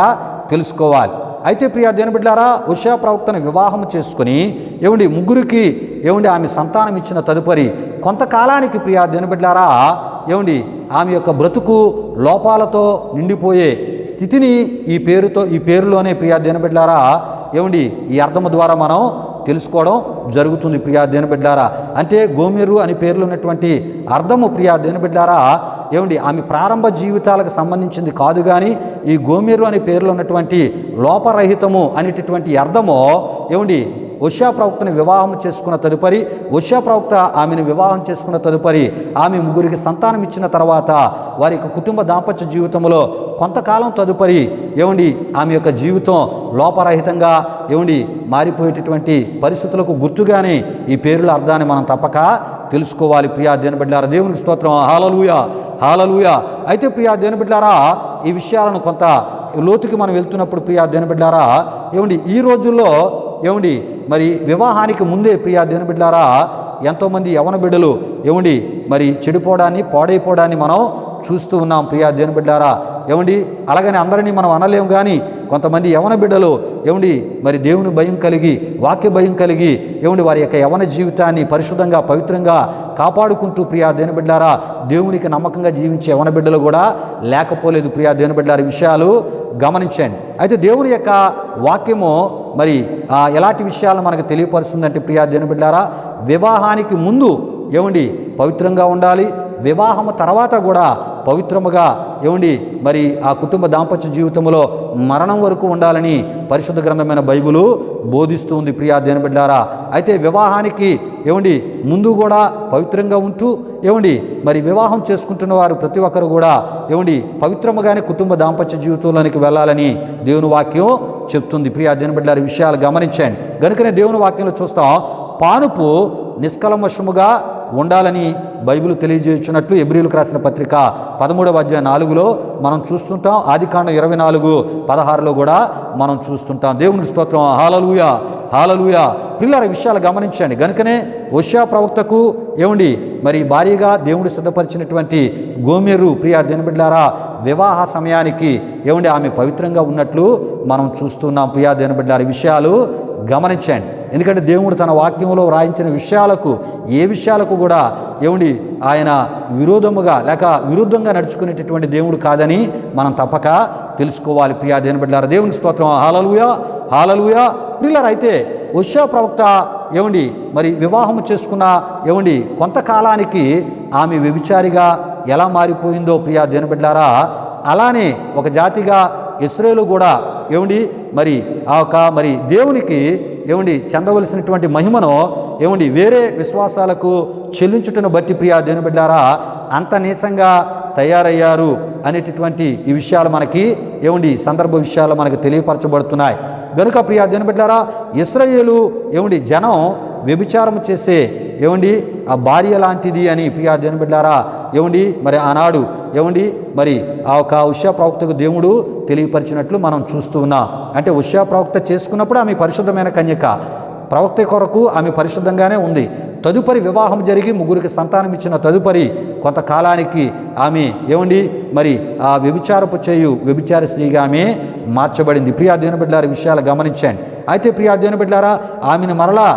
తెలుసుకోవాలి. అయితే ప్రియా దేవుని బిడ్డలారా హోషేయ ప్రవక్తను వివాహం చేసుకుని ముగ్గురికి ఆమె సంతానం ఇచ్చిన తదుపరి కొంతకాలానికి ప్రియా దేవుని బిడ్డలారా ఆమె యొక్క బ్రతుకు లోపాలతో నిండిపోయే స్థితిని ఈ పేరులోనే ప్రియా దేవుని బిడ్డలారా ఈ అర్థము ద్వారా మనం తెలుసుకోవడం జరుగుతుంది. ప్రియా దేవుని బిడ్డలారా అంటే గోమెరు అని పేర్లు ఉన్నటువంటి అర్థము ప్రియా దేవుని బిడ్డలారా ఆమె ప్రారంభ జీవితాలకు సంబంధించింది కాదు, కానీ ఈ గోమెరు అనే పేర్లో ఉన్నటువంటి లోపరహితము అనేటటువంటి అర్థము హోషేయ ప్రవక్తను వివాహం చేసుకున్న తదుపరి హోషేయ ప్రవక్త ఆమెను వివాహం చేసుకున్న తదుపరి ఆమె ముగ్గురికి సంతానం ఇచ్చిన తర్వాత వారి యొక్క కుటుంబ దాంపత్య జీవితంలో కొంతకాలం తదుపరి ఆమె యొక్క జీవితం లోపరహితంగా మారిపోయేటటువంటి పరిస్థితులకు గుర్తుగానే ఈ పేర్ల అర్థాన్ని మనం తప్పక తెలుసుకోవాలి. ప్రియా దేవుని బిడ్డలారా దేవునికి స్తోత్రం, హల్లెలూయా హల్లెలూయా. అయితే ప్రియా దేవుని బిడ్డలారా ఈ విషయాలను కొంత లోతుకి మనం వెళ్తున్నప్పుడు ప్రియా దేవుని బిడ్డలారా ఈ రోజుల్లో మరి వివాహానికి ముందే ప్రియా దేవుని బిడ్డలారా ఎంతోమంది యవన బిడ్డలు మరి చెడిపోవడాన్ని పాడైపోవడాన్ని మనం చూస్తూ ఉన్నాం. ప్రియా దేవుని బిడ్డలారా అలాగని అందరినీ మనం అనలేము, కానీ కొంతమంది యవన బిడ్డలు మరి దేవుని భయం కలిగి వాక్య భయం కలిగి వారి యొక్క యవన జీవితాన్ని పరిశుద్ధంగా పవిత్రంగా కాపాడుకుంటూ ప్రియా దేవుని బిడ్డలారా దేవునికి నమ్మకంగా జీవించే యవన బిడ్డలు కూడా లేకపోలేదు. ప్రియా దేవుని బిడ్డలారా విషయాలు గమనించండి. అయితే దేవుని యొక్క వాక్యము మరి ఎలాంటి విషయాలను మనకు తెలియపరుస్తుందంటే ప్రియా దేవుని బిడ్డలారా వివాహానికి ముందు పవిత్రంగా ఉండాలి, వివాహము తర్వాత కూడా పవిత్రముగా మరి ఆ కుటుంబ దాంపత్య జీవితంలో మరణం వరకు ఉండాలని పరిశుద్ధ గ్రంథమైన బైబిలు బోధిస్తూ ఉంది. ప్రియా దేవుని బిడ్డలారా అయితే వివాహానికి ముందు కూడా పవిత్రంగా ఉంటూ మరి వివాహం చేసుకుంటున్న వారు ప్రతి ఒక్కరు కూడా పవిత్రముగానే కుటుంబ దాంపత్య జీవితంలోనికి వెళ్ళాలని దేవుని వాక్యం చెప్తుంది. ప్రియా దేవుని బిడ్డలారా విషయాలు గమనించండి. కనుకనే దేవుని వాక్యంలో చూస్తాం పానుపు నిష్కల్మషముగా ఉండాలని బైబిల్ తెలియజేస్తున్నట్లు హెబ్రీయులకు రాసిన పత్రిక 13వ అధ్యాయం 4లో మనం చూస్తుంటాం. ఆదికాండం 24:16లో కూడా మనం చూస్తుంటాం. దేవునికి స్తోత్రం, హల్లెలూయా హల్లెలూయా. పిల్లల విషయాలు గమనించండి. కనుకనే హోషేయ ప్రవక్తకు మరి భారీగా దేవుడు సిద్ధపరిచినటువంటి గోమెరు ప్రియా దేవుని బిడ్డలారా వివాహ సమయానికి ఆమె పవిత్రంగా ఉన్నట్లు మనం చూస్తున్నాం. ప్రియా దేవుని బిడ్డలారా విషయాలు గమనించండి. ఎందుకంటే దేవుడు తన వాక్యంలో వ్రాయించిన విషయాలకు ఏ విషయాలకు కూడా ఆయన విరోధముగా లేక విరుద్ధంగా నడుచుకునేటటువంటి దేవుడు కాదని మనం తప్పక తెలుసుకోవాలి. ప్రియా దేవుని బిడ్డలారా దేవునికి స్తోత్రం, హల్లెలూయా హల్లెలూయా. పిల్లలు అయితే హోషేయ ప్రవక్త మరి వివాహం చేసుకున్న కొంతకాలానికి ఆమె వ్యభిచారిగా ఎలా మారిపోయిందో ప్రియా దేవుని బిడ్డలారా అలానే ఒక జాతిగా ఇశ్రాయేలు కూడా మరి మరి దేవునికి చెందవలసినటువంటి మహిమను వేరే విశ్వాసాలకు చెల్లించుటను బట్టి ప్రియా దేవుని బిడ్డలారా అంత నీచంగా తయారయ్యారు అనేటటువంటి ఈ విషయాలు మనకి సందర్భ విషయాలు మనకు తెలియపరచబడుతున్నాయి. గనుక ప్రియా దేవుని బిడ్డలారా ఇశ్రాయేలు జనం వ్యభిచారం చేసే ఆ భార్య లాంటిది అని ప్రియా దేవుని బిడ్డలారా మరి ఆనాడు మరి ఆ ఒక హోషేయ ప్రవక్తకు దేవుడు తెలియపరిచినట్లు మనం చూస్తూ ఉన్నాం. అంటే హోషేయ ప్రవక్త చేసుకున్నప్పుడు ఆమె పరిశుద్ధమైన కన్యక, ప్రవక్త కొరకు ఆమె పరిశుద్ధంగానే ఉంది. తదుపరి వివాహం జరిగి ముగ్గురికి సంతానం ఇచ్చిన తదుపరి కొంతకాలానికి ఆమె మరి ఆ వ్యభిచార స్త్రీగా ఆమె మార్చబడింది. ప్రియా దేవుని బిడ్డలారా విషయాలు గమనించండి. అయితే ప్రియా దేవుని బిడ్డలారా ఆమెను మరలా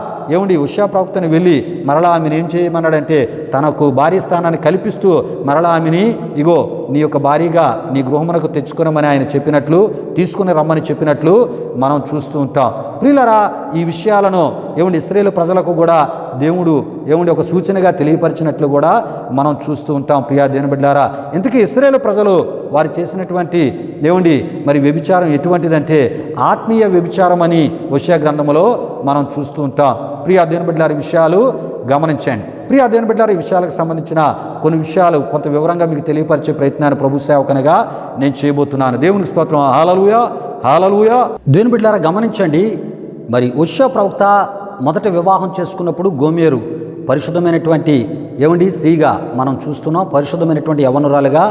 హోషేయ ప్రవక్తను వెళ్ళి మరలా ఆమెను ఏం చేయమన్నాడంటే తనకు భార్య స్థానాన్ని కల్పిస్తూ మరలా ఆమెని ఇగో నీ యొక్క భార్యగా నీ గృహమునకు తెచ్చుకునమని ఆయన చెప్పినట్లు తీసుకుని రమ్మని చెప్పినట్లు మనం చూస్తూ ఉంటాం. ప్రియులారా ఈ విషయాలను ఇశ్రాయేలు ప్రజలకు కూడా దేవుడు ఒక సూచనగా తెలియపరిచినట్లు కూడా మనం చూస్తూ ఉంటాం. ప్రియా దేవుని బిడ్డలారా ఇంతకీ ఇశ్రాయేలు ప్రజలు వారు చేసినటువంటి మరి వ్యభిచారం ఎటువంటిదంటే ఆత్మీయ వ్యభిచారం అని హోషేయ గ్రంథములో మనం చూస్తూ ఉంటాం. ప్రియా దేవుని బిడ్డలారా విషయాలు గమనించండి. ప్రియా దేవుని బిడ్డలారా ఈ విషయాలకు సంబంధించిన కొన్ని విషయాలు కొంత వివరంగా మీకు తెలియపరిచే ప్రయత్నాన్ని ప్రభు సేవకునిగా నేను చేయబోతున్నాను. దేవునికి స్తోత్రం, హల్లెలూయా హల్లెలూయా. దేవుని బిడ్డలారా గమనించండి. మరి హోషేయ ప్రవక్త మొదట వివాహం చేసుకున్నప్పుడు గోమెరు పరిశుద్ధమైనటువంటి ఏమండి స్త్రీగా మనం చూస్తున్నాం, పరిశుద్ధమైనటువంటి యవ్వనురాలుగా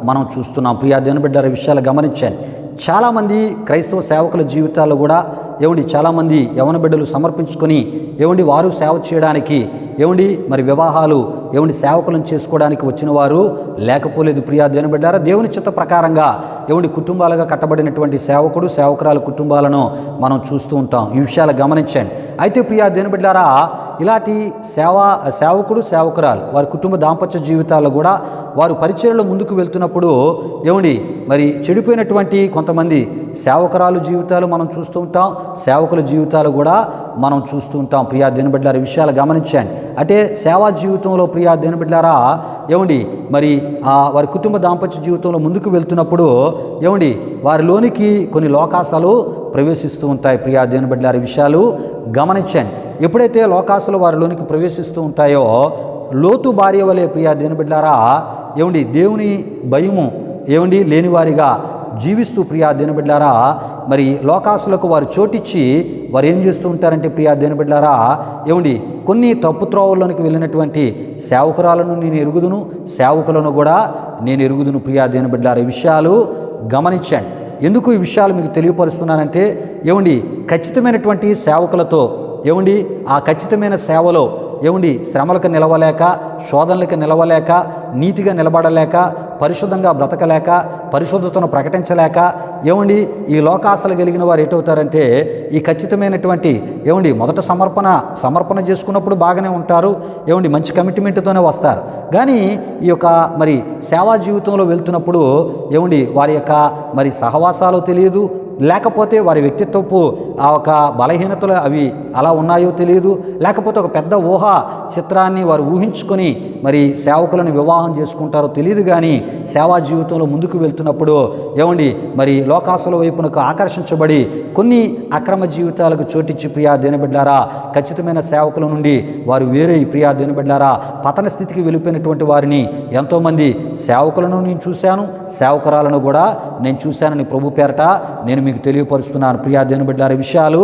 మనం చూస్తున్నాం. ప్రియా దేవుని బిడ్డల విషయాలు గమనించండి. చాలామంది క్రైస్తవ సేవకుల జీవితాల్లో కూడా ఏమండి చాలామంది యవ్వన బిడ్డలు సమర్పించుకొని ఏమండి వారు సేవ చేయడానికి ఏమండి మరి వివాహాలు ఏమండి సేవకులను చేసుకోవడానికి వచ్చిన వారు లేకపోలేదు. ప్రియా దేవుని బిడ్డారా, దేవుని చిత్త ప్రకారంగా ఏమండి కుటుంబాలుగా కట్టబడినటువంటి సేవకుడు సేవకురాల కుటుంబాలను మనం చూస్తూ ఉంటాం. ఈ విషయాలు గమనించండి. అయితే ప్రియా దేవుని బిడ్డారా, ఇలాంటి సేవకుడు సేవకురాలు వారి కుటుంబ దాంపత్య జీవితాల్లో కూడా వారు పరిచర్యలో ముందుకు వెళ్తున్నప్పుడు ఏమండి మరి చెడిపోయినటువంటి కొంతమంది సేవకురాలు జీవితాలు మనం చూస్తూ ఉంటాం, సేవకుల జీవితాలు కూడా మనం చూస్తూ ఉంటాం. ప్రియా దేవుని బిడ్డలారా, విషయాలు గమనించండి. అంటే సేవా జీవితంలో ప్రియా దేవుని బిడ్డలారా ఏమండి మరి వారి కుటుంబ దాంపత్య జీవితంలో ముందుకు వెళ్తున్నప్పుడు ఏమండి వారిలోనికి కొన్ని లోకాసాలు ప్రవేశిస్తూ ఉంటాయి. ప్రియా దేవుని బిడ్డలారా, విషయాలు గమనించండి. ఎప్పుడైతే లోకాసులు వారిలోనికి ప్రవేశిస్తూ ఉంటాయో లోతు భార్య వలె ప్రియా దేవుని బిడ్డలారా ఏమండి దేవుని భయము ఏమండి లేనివారిగా జీవిస్తూ ప్రియా దేవుని బిడ్డలారా మరి లోకాసులకు వారు చోటిచ్చి వారు ఏం చేస్తూ ఉంటారంటే ప్రియా దేవుని బిడ్డలారా ఏమండి కొన్ని తప్పు త్రోవల్లోనికి వెళ్ళినటువంటి సేవకురాలను నేను ఎరుగుదును, సేవకులను కూడా నేను ఎరుగుదును. ప్రియా దేవుని బిడ్డలారా, ఈ విషయాలు గమనించండి. ఎందుకు ఈ విషయాలు మీకు తెలియపరుస్తున్నానంటే ఏమండి ఖచ్చితమైనటువంటి సేవకులతో ఏమండి ఆ ఖచ్చితమైన సేవలో ఏమండి శ్రమలకు నిలవలేక, శోధనలకు నిలవలేక, నీతిగా నిలబడలేక, పరిశుద్ధంగా బ్రతకలేక, పరిశుద్ధతను ప్రకటించలేక ఏమండి ఈ లోకాశలు కలిగిన వారు ఏటవుతారంటే ఈ ఖచ్చితమైనటువంటి ఏమండి మొదట సమర్పణ చేసుకున్నప్పుడు బాగానే ఉంటారు, ఏమండి మంచి కమిట్మెంట్తోనే వస్తారు. కానీ ఈ యొక్క మరి సేవా జీవితంలో వెళ్తున్నప్పుడు ఏమండి వారి యొక్క మరి సహవాసాలు తెలియదు, లేకపోతే వారి వ్యక్తిత్వపు ఆ ఒక బలహీనతలు అవి అలా ఉన్నాయో తెలియదు, లేకపోతే ఒక పెద్ద ఊహా చిత్రాన్ని వారు ఊహించుకొని మరి సేవకులను వివాహం చేసుకుంటారో తెలియదు. కానీ సేవా జీవితంలో ముందుకు వెళ్తున్నప్పుడు ఏమండి మరి లోకాసుల వైపునకు ఆకర్షించబడి కొన్ని అక్రమ జీవితాలకు చోటిచ్చి ప్రియా దేవుని బిడ్డలారా ఖచ్చితమైన సేవకుల నుండి వారు వేరే ప్రియా దేవుని బిడ్డలారా పతన స్థితికి వెళ్ళిపోయినటువంటి వారిని ఎంతోమంది సేవకులను నేను చూశాను, సేవకురాలను కూడా నేను చూశానని ప్రభు పేరట నేను మీకు తెలియపరుస్తున్నాను. ప్రియా దేవుని బిడ్డలారా, విషయాలు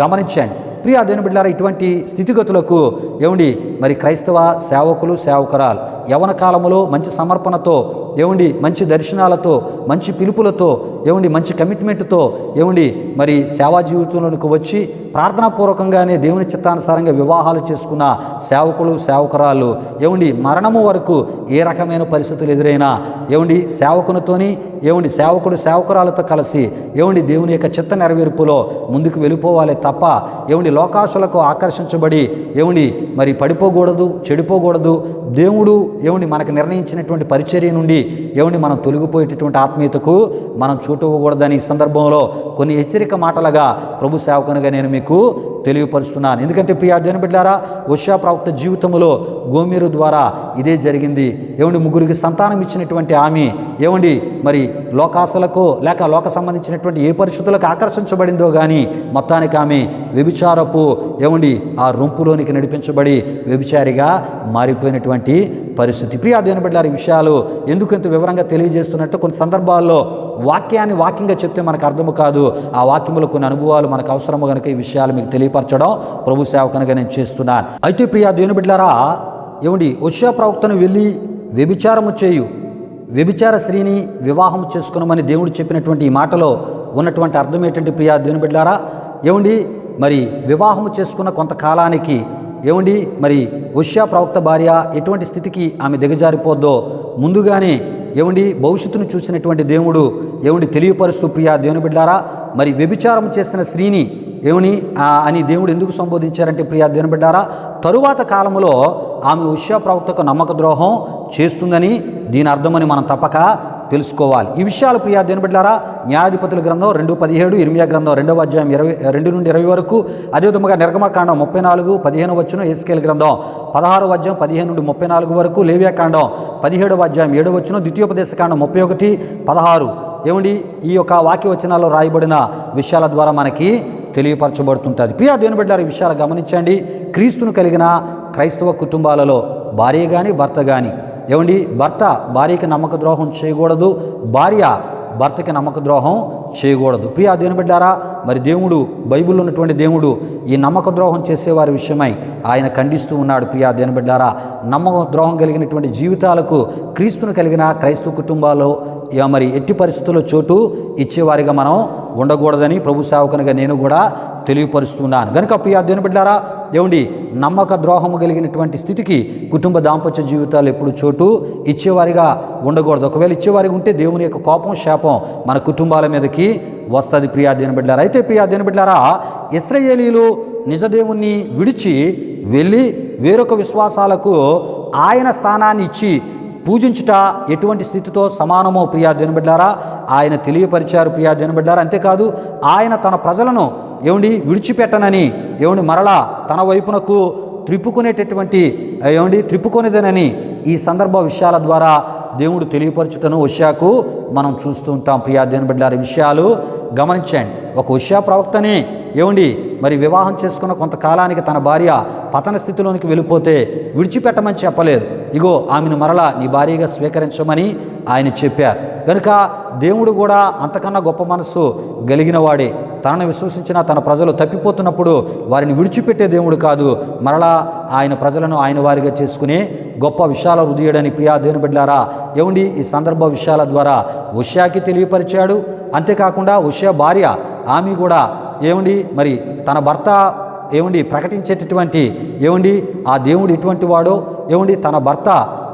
గమనించండి. ప్రియా దేవుని బిడ్డలారా, ఇటువంటి స్థితిగతులకు ఏమండి మరి క్రైస్తవ సేవకులు సేవకురాలు యవన కాలంలో మంచి సమర్పణతో ఏమండి మంచి దర్శనాలతో మంచి పిలుపులతో ఏమండి మంచి కమిట్మెంట్తో ఏమండి మరి సేవా జీవితంలోనికి వచ్చి ప్రార్థనాపూర్వకంగానే దేవుని చిత్తానుసారంగా వివాహాలు చేసుకున్న సేవకులు సేవకురాలు ఏమండి మరణము వరకు ఏ రకమైన పరిస్థితులు ఎదురైనా ఏమండి సేవకునితోని ఏమండి సేవకుడు సేవకురాలతో కలిసి ఏమండి దేవుని యొక్క చిత్త నెరవేర్పులో ముందుకు వెళ్ళిపోవాలి తప్ప ఏమండి లోకాశులకు ఆకర్షించబడి ఏమండి మరి పడిపోకూడదు, చెడిపోకూడదు. దేవుడు ఏమండి మనకు నిర్ణయించినటువంటి పరిచర్య నుండి ఏమండి మనం తొలగిపోయేటటువంటి ఆత్మీయతకు మనం చోటు ఇవ్వకూడదని ఈ సందర్భంలో కొన్ని హెచ్చరిక మాటలుగా ప్రభు సేవకునిగా నేను మీకు తెలియపరుస్తున్నాను. ఎందుకంటే ప్రియా దేవుని బిడ్డలారా, హోషేయ ప్రవక్త జీవితంలో గోమెరు ద్వారా ఇదే జరిగింది. ఏమండి ముగ్గురికి సంతానం ఇచ్చినటువంటి ఆమె ఏమండి మరి లోకాశలకు లేక లోక సంబంధించినటువంటి ఏ పరిస్థితులకు ఆకర్షించబడిందో కానీ మొత్తానికి ఆమె వ్యభిచారపు ఏమండి ఆ రొంపులోనికి నడిపించబడి వ్యభిచారిగా మారిపోయినటువంటి పరిస్థితి. ప్రియా దేవుని బిడ్డలారా, ఈ విషయాలు ఎందుకు ఇంత వివరంగా తెలియజేస్తున్నట్టు కొన్ని సందర్భాల్లో వాక్యంగా చెప్తే మనకు అర్థము కాదు. ఆ వాక్యములో కొన్ని అనుభవాలు మనకు అవసరము కనుక ఈ విషయాలు మీకు తెలియపరచడం ప్రభు సేవకునిగా నేను చేస్తున్నాను. అయితే ప్రియా దేవుని బిడ్డలారా ఏమండి హోషేయ ప్రవక్తను వెళ్ళి వ్యభిచార స్త్రీని వివాహం చేసుకున్నామని దేవుడు చెప్పినటువంటి ఈ మాటలో ఉన్నటువంటి అర్థం ఏంటంటే ప్రియా దేవుని బిడ్డలారా ఏమండి మరి వివాహం చేసుకున్న కొంతకాలానికి ఏమండి మరి హోషేయ ప్రవక్త భార్య ఎటువంటి స్థితికి ఆమె దిగజారిపోద్దో ముందుగానే ఏమండి భవిష్యత్తును చూసినటువంటి దేవుడు ఏమండి తెలియపరుస్తూ ప్రియా దేవుని బిడ్డలారా మరి వ్యభిచారం చేసిన స్త్రీని ఏమని అని దేవుడు ఎందుకు సంబోధించారంటే ప్రియా దేవుని బిడ్డలారా తరువాత కాలంలో ఆమె హోషేయ ప్రవక్తకు నమ్మక ద్రోహం చేస్తుందని దీని అర్థమని మనం తప్పక తెలుసుకోవాలి. ఈ విషయాలు ప్రియా దేవుని బిడ్డలారా న్యాయాధిపతుల గ్రంథం 2:17, ఇర్మియా గ్రంథం 2వ అధ్యాయం 22 నుండి 20 వరకు, అదేవిధంగా నిర్గమకాండం 34:15 ఎహెజ్కేలు గ్రంథం 16వ అధ్యాయం 15 నుండి 34 వరకు, లేవియాకాండం 17వ అధ్యాయం 7 ద్వితీయోపదేశకాండం 31:16 ఏమండి ఈ యొక్క వాక్యవచనాల్లో రాయబడిన విషయాల ద్వారా మనకి తెలియపరచబడుతుంటుంది. ప్రియా దేవుని బిడ్డలారా, ఈ విషయాలు గమనించండి. క్రీస్తును కలిగిన క్రైస్తవ కుటుంబాలలో భార్య కానీ భర్త కానీ ఏమండి భర్త భార్యకి నమ్మక ద్రోహం చేయకూడదు, భార్య భర్తకి నమ్మక ద్రోహం చేయకూడదు. ప్రియా దేవుని బిడ్డారా, మరి దేవుడు, బైబిల్లో ఉన్నటువంటి దేవుడు ఈ నమ్మక ద్రోహం చేసేవారి విషయమై ఆయన ఖండిస్తూ ఉన్నాడు. ప్రియా దేవుని బిడ్డారా, నమ్మక ద్రోహం కలిగినటువంటి జీవితాలకు క్రీస్తును కలిగిన క్రైస్తవ కుటుంబాల్లో మరి ఎట్టి పరిస్థితుల్లో చోటు ఇచ్చేవారిగా మనం ఉండకూడదని ప్రభు సేవకునిగా నేను కూడా తెలియపరుస్తున్నాను. కనుక ప్రియా దేవుని బిడ్డారా, ఏమండి, నమ్మక ద్రోహము కలిగినటువంటి స్థితికి కుటుంబ దాంపత్య జీవితాలు ఎప్పుడు చోటు ఇచ్చేవారిగా ఉండకూడదు. ఒకవేళ ఇచ్చేవారిగా ఉంటే దేవుని యొక్క కోపం, శాపం మన కుటుంబాల మీదకి వస్తుంది. ప్రియా దేవుని బిడ్డారా, అయితే ప్రియా దేవుని బిడ్డారా, ఇశ్రాయేలీలు నిజదేవుణ్ణి విడిచి వెళ్ళి వేరొక విశ్వాసాలకు ఆయన స్థానాన్ని ఇచ్చి పూజించుట ఎటువంటి స్థితితో సమానమో ప్రియా దేవుని బిడ్డారా ఆయన తెలియపరిచారు. ప్రియా దేవుని బిడ్డారా, అంతేకాదు ఆయన తన ప్రజలను విడిచిపెట్టనని మరలా తన వైపునకు త్రిప్పుకొనేదనని ఈ సందర్భ విషయాల ద్వారా దేవుడు తెలియపరచుటను హోషేయకు మనం చూస్తూ ఉంటాం. ప్రియా దేవుని బిడ్డలారా, విషయాలు గమనించండి. ఒక హోషేయ ప్రవక్తనే మరి వివాహం చేసుకున్న కొంతకాలానికి తన భార్య పతన స్థితిలోనికి వెళ్ళిపోతే విడిచిపెట్టమని చెప్పలేదు. ఇగో ఆమెను మరలా నీ భార్యగా స్వీకరించమని ఆయన చెప్పారు. కనుక దేవుడు కూడా అంతకన్నా గొప్ప మనస్సు కలిగిన వాడే. తనను విశ్వసించిన తన ప్రజలు తప్పిపోతున్నప్పుడు వారిని విడిచిపెట్టే దేవుడు కాదు, మరలా ఆయన ప్రజలను ఆయన వారిగా చేసుకునే గొప్ప విషయాల హృదయుడని ప్రియా దేవుని బిడ్డలారా ఈ సందర్భ విషయాల ద్వారా హోషేయకి తెలియపరిచాడు. అంతేకాకుండా హోషేయ భార్య ఆమె కూడా మరి తన భర్త ప్రకటించేటటువంటి ఆ దేవుడు ఎటువంటి వాడో తన భర్త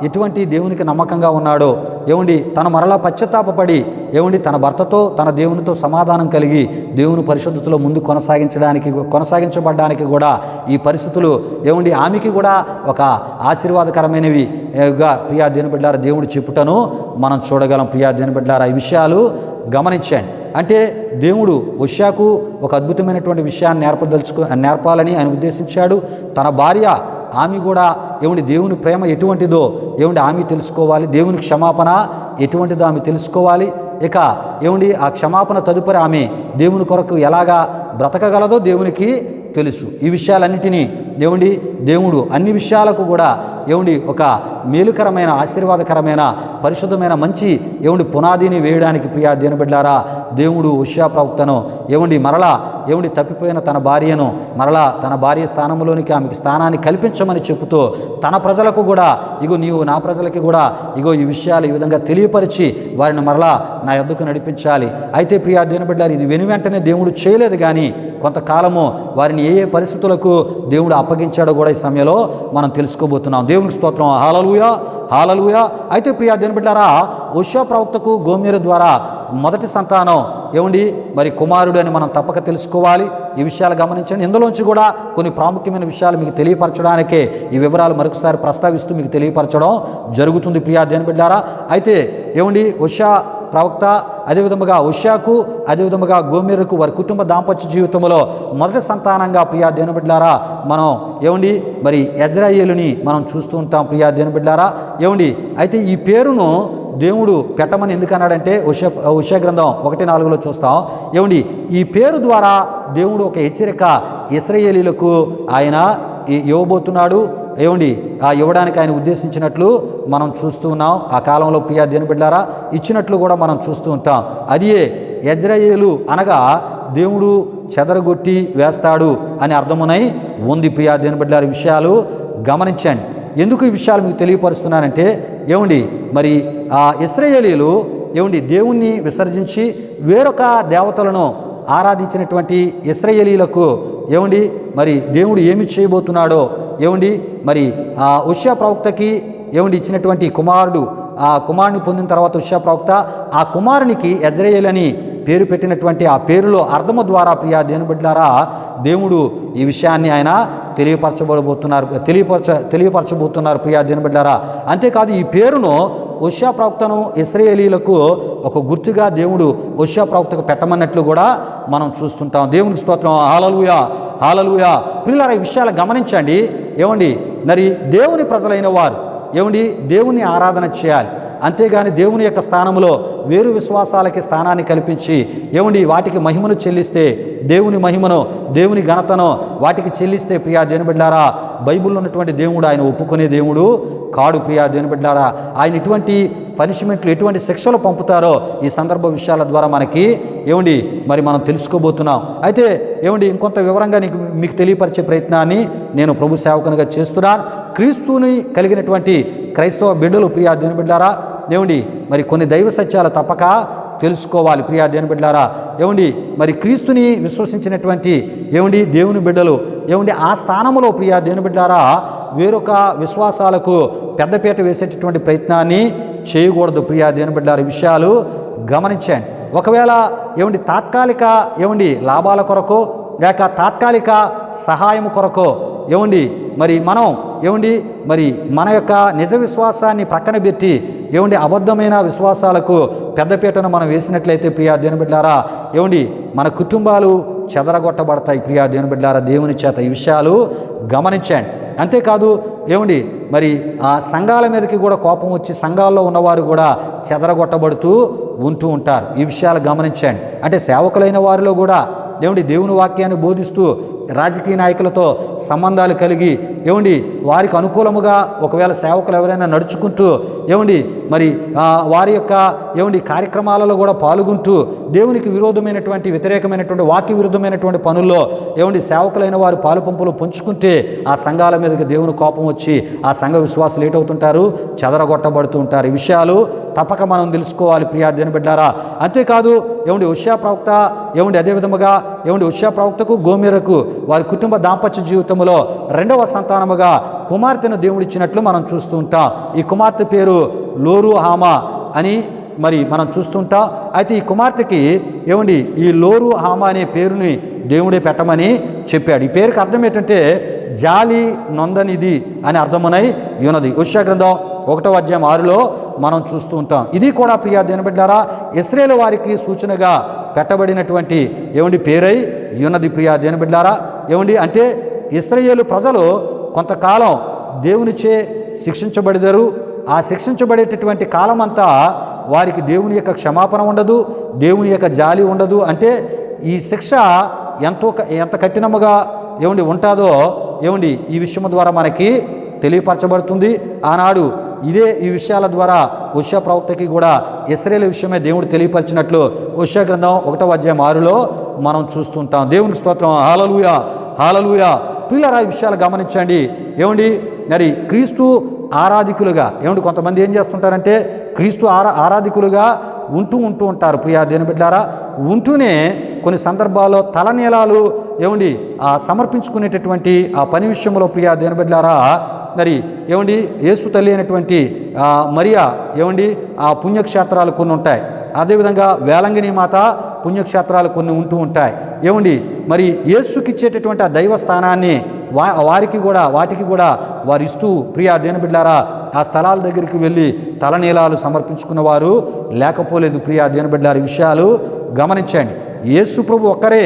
ఎటువంటి దేవునికి నమ్మకంగా ఉన్నాడో తన మరలా పశ్చాత్తాపపడి తన భర్తతో తన దేవునితో సమాధానం కలిగి దేవుని పరిశుద్ధతలో ముందు కొనసాగించబడడానికి కూడా ఈ పరిస్థితులు ఆమెకి కూడా ఒక ఆశీర్వాదకరమైనవిగా ప్రియా దేవుని బిడ్డలారా దేవుడు చెప్పుటను మనం చూడగలం. ప్రియా దేవుని బిడ్డలారా, ఈ విషయాలు గమనించండి. అంటే దేవుడు హోషేయకు ఒక అద్భుతమైనటువంటి విషయాన్ని నేర్పాలని ఆయన ఉద్దేశించాడు. తన భార్య ఆమె కూడా దేవుని ప్రేమ ఎటువంటిదో ఆమె తెలుసుకోవాలి, దేవుని క్షమాపణ ఎటువంటిదో ఆమె తెలుసుకోవాలి. ఇక ఆ క్షమాపణ తదుపరి ఆమె దేవుని కొరకు ఎలాగా బ్రతకగలదో దేవునికి తెలుసు. ఈ విషయాలన్నిటినీ దేవుడు అన్ని విషయాలకు కూడా ఒక మేలుకరమైన, ఆశీర్వాదకరమైన, పరిశుద్ధమైన మంచి పునాదిని వేయడానికి ప్రియా దేవుని బిడ్డలారా దేవుడు హోషేయ ప్రవక్తను మరలా తప్పిపోయిన తన భార్యను మరలా తన భార్య స్థానంలోనికి ఆమెకి స్థానాన్ని కల్పించమని చెబుతూ తన ప్రజలకు కూడా నీవు నా ప్రజలకి కూడా ఈ విషయాలు ఈ విధంగా తెలియపరిచి వారిని మరలా నా యొద్దకు నడిపించాలి. అయితే ప్రియా దేవుని బిడ్డలారా, ఇది వెంటనే దేవుడు చేయలేదు, కానీ కొంతకాలము వారిని ఏ పరిస్థితులకు దేవుడు అప్పగించాడో కూడా ఈ సమయంలో మనం తెలుసుకోబోతున్నాం. దేవునికి స్తోత్రం. హల్లెలూయా, హల్లెలూయా. అయితే ప్రియా దేవుని బిడ్డలారా, హోషేయ ప్రవక్తకు గోమెరు ద్వారా మొదటి సంతానం మరి కుమారుడు అని మనం తప్పక తెలుసుకోవాలి. ఈ విషయాలు గమనించండి. ఇందులోంచి కూడా కొన్ని ప్రాముఖ్యమైన విషయాలు మీకు తెలియపరచడానికే ఈ వివరాలు మరొకసారి ప్రస్తావిస్తూ మీకు తెలియపరచడం జరుగుతుంది. ప్రియా దేవుని బిడ్డలారా, అయితే హోషేయ ప్రవక్త అదేవిధముగా హోషేయకు అదేవిధముగా గోమెరుకు వారి కుటుంబ దాంపత్య జీవితంలో మొదటి సంతానంగా ప్రియా దేవుని బిడ్డలారా మనం మరి యెజ్రెయేలుని మనం చూస్తూ ఉంటాం. ప్రియా దేవుని బిడ్డలారా అయితే ఈ పేరును దేవుడు పెట్టమని ఎందుకన్నాడంటే హోషేయ గ్రంథం 1:4 చూస్తాం. ఈ పేరు ద్వారా దేవుడు ఒక హెచ్చరిక ఇశ్రాయేలీయులకు ఆయన ఇవ్వబోతున్నాడు. ఇవ్వడానికి ఆయన ఉద్దేశించినట్లు మనం చూస్తూ ఉన్నాం. ఆ కాలంలో ప్రియా దేవుని బిడ్డలారా ఇచ్చినట్లు కూడా మనం చూస్తూ ఉంటాం. అదియే యెజ్రెయేలు అనగా దేవుడు చెదరగొట్టి వేస్తాడు అని అర్థమునై ఉంది. ప్రియా దేవుని బిడ్డలారా, విషయాలు గమనించండి. ఎందుకు ఈ విషయాలు మీకు తెలియపరుస్తున్నానంటే మరి ఆ ఇశ్రాయేలీయులు దేవుణ్ణి విసర్జించి వేరొక దేవతలను ఆరాధించినటువంటి ఇశ్రాయేలీయులకు మరి దేవుడు ఏమి చేయబోతున్నాడో మరి ఆ హోషేయ ప్రవక్తకి ఇచ్చినటువంటి కుమారుడు, ఆ కుమారుని పొందిన తర్వాత హోషేయ ప్రవక్త ఆ కుమారునికి యెజ్రెయేలు అని పేరు పెట్టినటువంటి ఆ పేరులో అర్థము ద్వారా ప్రియా దేవుని బిడ్డలారా దేవుడు ఈ విషయాన్ని ఆయన తెలియపరచబోతున్నారు ప్రియా దేవుని బిడ్డలారా. అంతేకాదు ఈ పేరును హోషేయ ప్రవక్తను ఇశ్రాయేలీయులకు ఒక గుర్తుగా దేవుడు హోషేయ ప్రవక్తకు పెట్టమన్నట్లు కూడా మనం చూస్తుంటాం. దేవునికి స్తోత్రం. హల్లెలూయా, హల్లెలూయా. పిల్లలారా, ఈ విషయాలు గమనించండి. మరి దేవుని ప్రజలైన వారు దేవుని ఆరాధన చేయాలి. అంతేగాని దేవుని యొక్క స్థానంలో వేరు విశ్వాసాలకి స్థానాన్ని కల్పించి ఏమండి వాటికి మహిమను చెల్లిస్తే, దేవుని మహిమను దేవుని ఘనతను వాటికి చెల్లిస్తే ప్రియా దేవుని బిడ్డలారా, బైబిల్లో ఉన్నటువంటి దేవుడు ఆయన ఒప్పుకునే దేవుడు కాడు ప్రియా దేవుని బిడ్డలారా. ఆయన ఎటువంటి పనిష్మెంట్లు, ఎటువంటి శిక్షలు పంపుతారో ఈ సందర్భ విషయాల ద్వారా మనకి ఏమండి మరి మనం తెలుసుకోబోతున్నాం. అయితే ఏమండి ఇంకొంత వివరంగా మీకు తెలియపరిచే ప్రయత్నాన్ని నేను ప్రభు సేవకునిగా చేస్తున్నాను. క్రీస్తుని కలిగినటువంటి క్రైస్తవ బిడ్డలు ప్రియా దేవుని బిడ్డలారా, ఏమండి మరి కొన్ని దైవ సత్యాలు తప్పక తెలుసుకోవాలి ప్రియా దేవుని బిడ్డలారా. ఏమండి మరి క్రీస్తుని విశ్వసించినటువంటి ఏమండి దేవుని బిడ్డలు ఏమండి ఆ స్థానంలో ప్రియా దేవుని బిడ్డలారా వేరొక విశ్వాసాలకు పెద్దపీట వేసేటటువంటి ప్రయత్నాన్ని చేయకూడదు ప్రియా దేవుని బిడ్డలారా. విషయాలు గమనించండి. ఒకవేళ ఏమండి తాత్కాలిక ఏమండి లాభాల కొరకు లేక తాత్కాలిక సహాయం కొరకు ఏమండి మరి మనం ఏమండి మరి మన యొక్క నిజ విశ్వాసాన్ని ప్రక్కన పెట్టి ఏమండి అబద్ధమైన విశ్వాసాలకు పెద్దపీటను మనం వేసినట్లయితే ప్రియా దేవుని బిడ్డలారా ఏమండి మన కుటుంబాలు చెదరగొట్టబడతాయి ప్రియా దేవుని బిడ్డలారా దేవుని చేత. ఈ విషయాలు గమనించండి. అంతేకాదు ఏమండి మరి ఆ సంఘాల మీదకి కూడా కోపం వచ్చి సంఘాల్లో ఉన్నవారు కూడా చెదరగొట్టబడుతూ ఉంటూ ఉంటారు. ఈ విషయాలు గమనించండి. అంటే సేవకులైన వారిలో కూడా ఏమండి దేవుని వాక్యాన్ని బోధిస్తూ రాజకీయ నాయకులతో సంబంధాలు కలిగి ఏమండి వారికి అనుకూలముగా ఒకవేళ సేవకులు ఎవరైనా నడుచుకుంటూ ఏమండి మరి వారి యొక్క ఏమండి కార్యక్రమాలలో కూడా పాల్గొంటూ దేవునికి విరోధమైనటువంటి వ్యతిరేకమైనటువంటి వాక్య విరుద్ధమైనటువంటి పనుల్లో ఏమండి సేవకులైన వారు పాలు పంపులు పంచుకుంటే ఆ సంఘాల మీదకి దేవుని కోపం వచ్చి ఆ సంఘ విశ్వాసులు ఏటవుతుంటారు, చెదరగొట్టబడుతూ ఉంటారు. ఈ విషయాలు తప్పక మనం తెలుసుకోవాలి ప్రియా దేవుని బిడ్డలారా. అంతేకాదు ఏమండి హోషేయ ప్రవక్త ఏమండి అదే విధముగా ఏమండి హోషేయ ప్రవక్తకు గోమెరకు వారి కుటుంబ దాంపత్య జీవితంలో రెండవ సంతానముగా కుమార్తెను దేవుడిచ్చినట్లు మనం చూస్తూ ఉంటాం. ఈ కుమార్తె పేరు లోరు హామా అని మరి మనం చూస్తుంటాం. అయితే ఈ కుమార్తెకి ఏమండి ఈ లోరు హామా అనే పేరుని దేవుడే పెట్టమని చెప్పాడు. ఈ పేరుకి అర్థం ఏంటంటే జాలి నొందనిది అని అర్థమునై ఉన్నది. హోషేయ గ్రంథం 1:6 మనం చూస్తూ ఉంటాం. ఇది కూడా ప్రియా దేవుని బిడ్డలారా ఇశ్రాయేలు వారికి సూచనగా పెట్టబడినటువంటి ఏమండి పేరై ఉన్నది ప్రియా దేవుని బిడ్డలారా. ఏమండి అంటే ఇశ్రాయేలు ప్రజలు కొంతకాలం దేవునిచే శిక్షించబడతారు. ఆ శిక్షించబడేటటువంటి కాలం అంతా వారికి దేవుని యొక్క క్షమాపణ ఉండదు, దేవుని యొక్క జాలి ఉండదు. అంటే ఈ శిక్ష ఎంత కఠినముగా ఏమండి ఉంటుందో ఏమండి ఈ విషయం ద్వారా మనకి తెలియపరచబడుతుంది. ఆనాడు ఈ విషయాల ద్వారా హోషేయ ప్రవక్తకి కూడా ఇశ్రాయేలు విషయమే దేవుడు తెలియపరిచినట్లు హోషేయ గ్రంథం 1:6 మనం చూస్తుంటాం. దేవునికి స్తోత్రం. హల్లెలూయా, హల్లెలూయా. ప్రియులారా ఈ విషయాలు గమనించండి. ఏమండి మరి క్రీస్తు ఆరాధికులుగా ఏమండి కొంతమంది ఏం చేస్తుంటారంటే క్రీస్తు ఆరాధికులుగా ఉంటూ ఉంటారు ప్రియా దేవుని బిడ్డలారా. ఉంటూనే కొన్ని సందర్భాల్లో తలనీలాలు ఏమండి సమర్పించుకునేటటువంటి ఆ పని విషయంలో ప్రియా దేవుని బిడ్డలారా మరి ఏమండి యేసు తల్లి అయినటువంటి మరియా ఏమండి ఆ పుణ్యక్షేత్రాలు కొన్ని ఉంటాయి. అదేవిధంగా వేలంగిని మాత పుణ్యక్షేత్రాలు కొన్ని ఉంటూ ఉంటాయి. ఏమండి మరి యేసుకి ఇచ్చేటటువంటి ఆ దైవ స్థానాన్ని వాటికి కూడా వారు ఇస్తూ ప్రియా దేవుని బిడ్డలారా ఆ స్థలాల దగ్గరికి వెళ్ళి తలనీలాలు సమర్పించుకున్నవారు లేకపోలేదు ప్రియా దేవుని బిడ్డలారా. ఈ విషయాలు గమనించండి. యేసు ప్రభు ఒక్కరే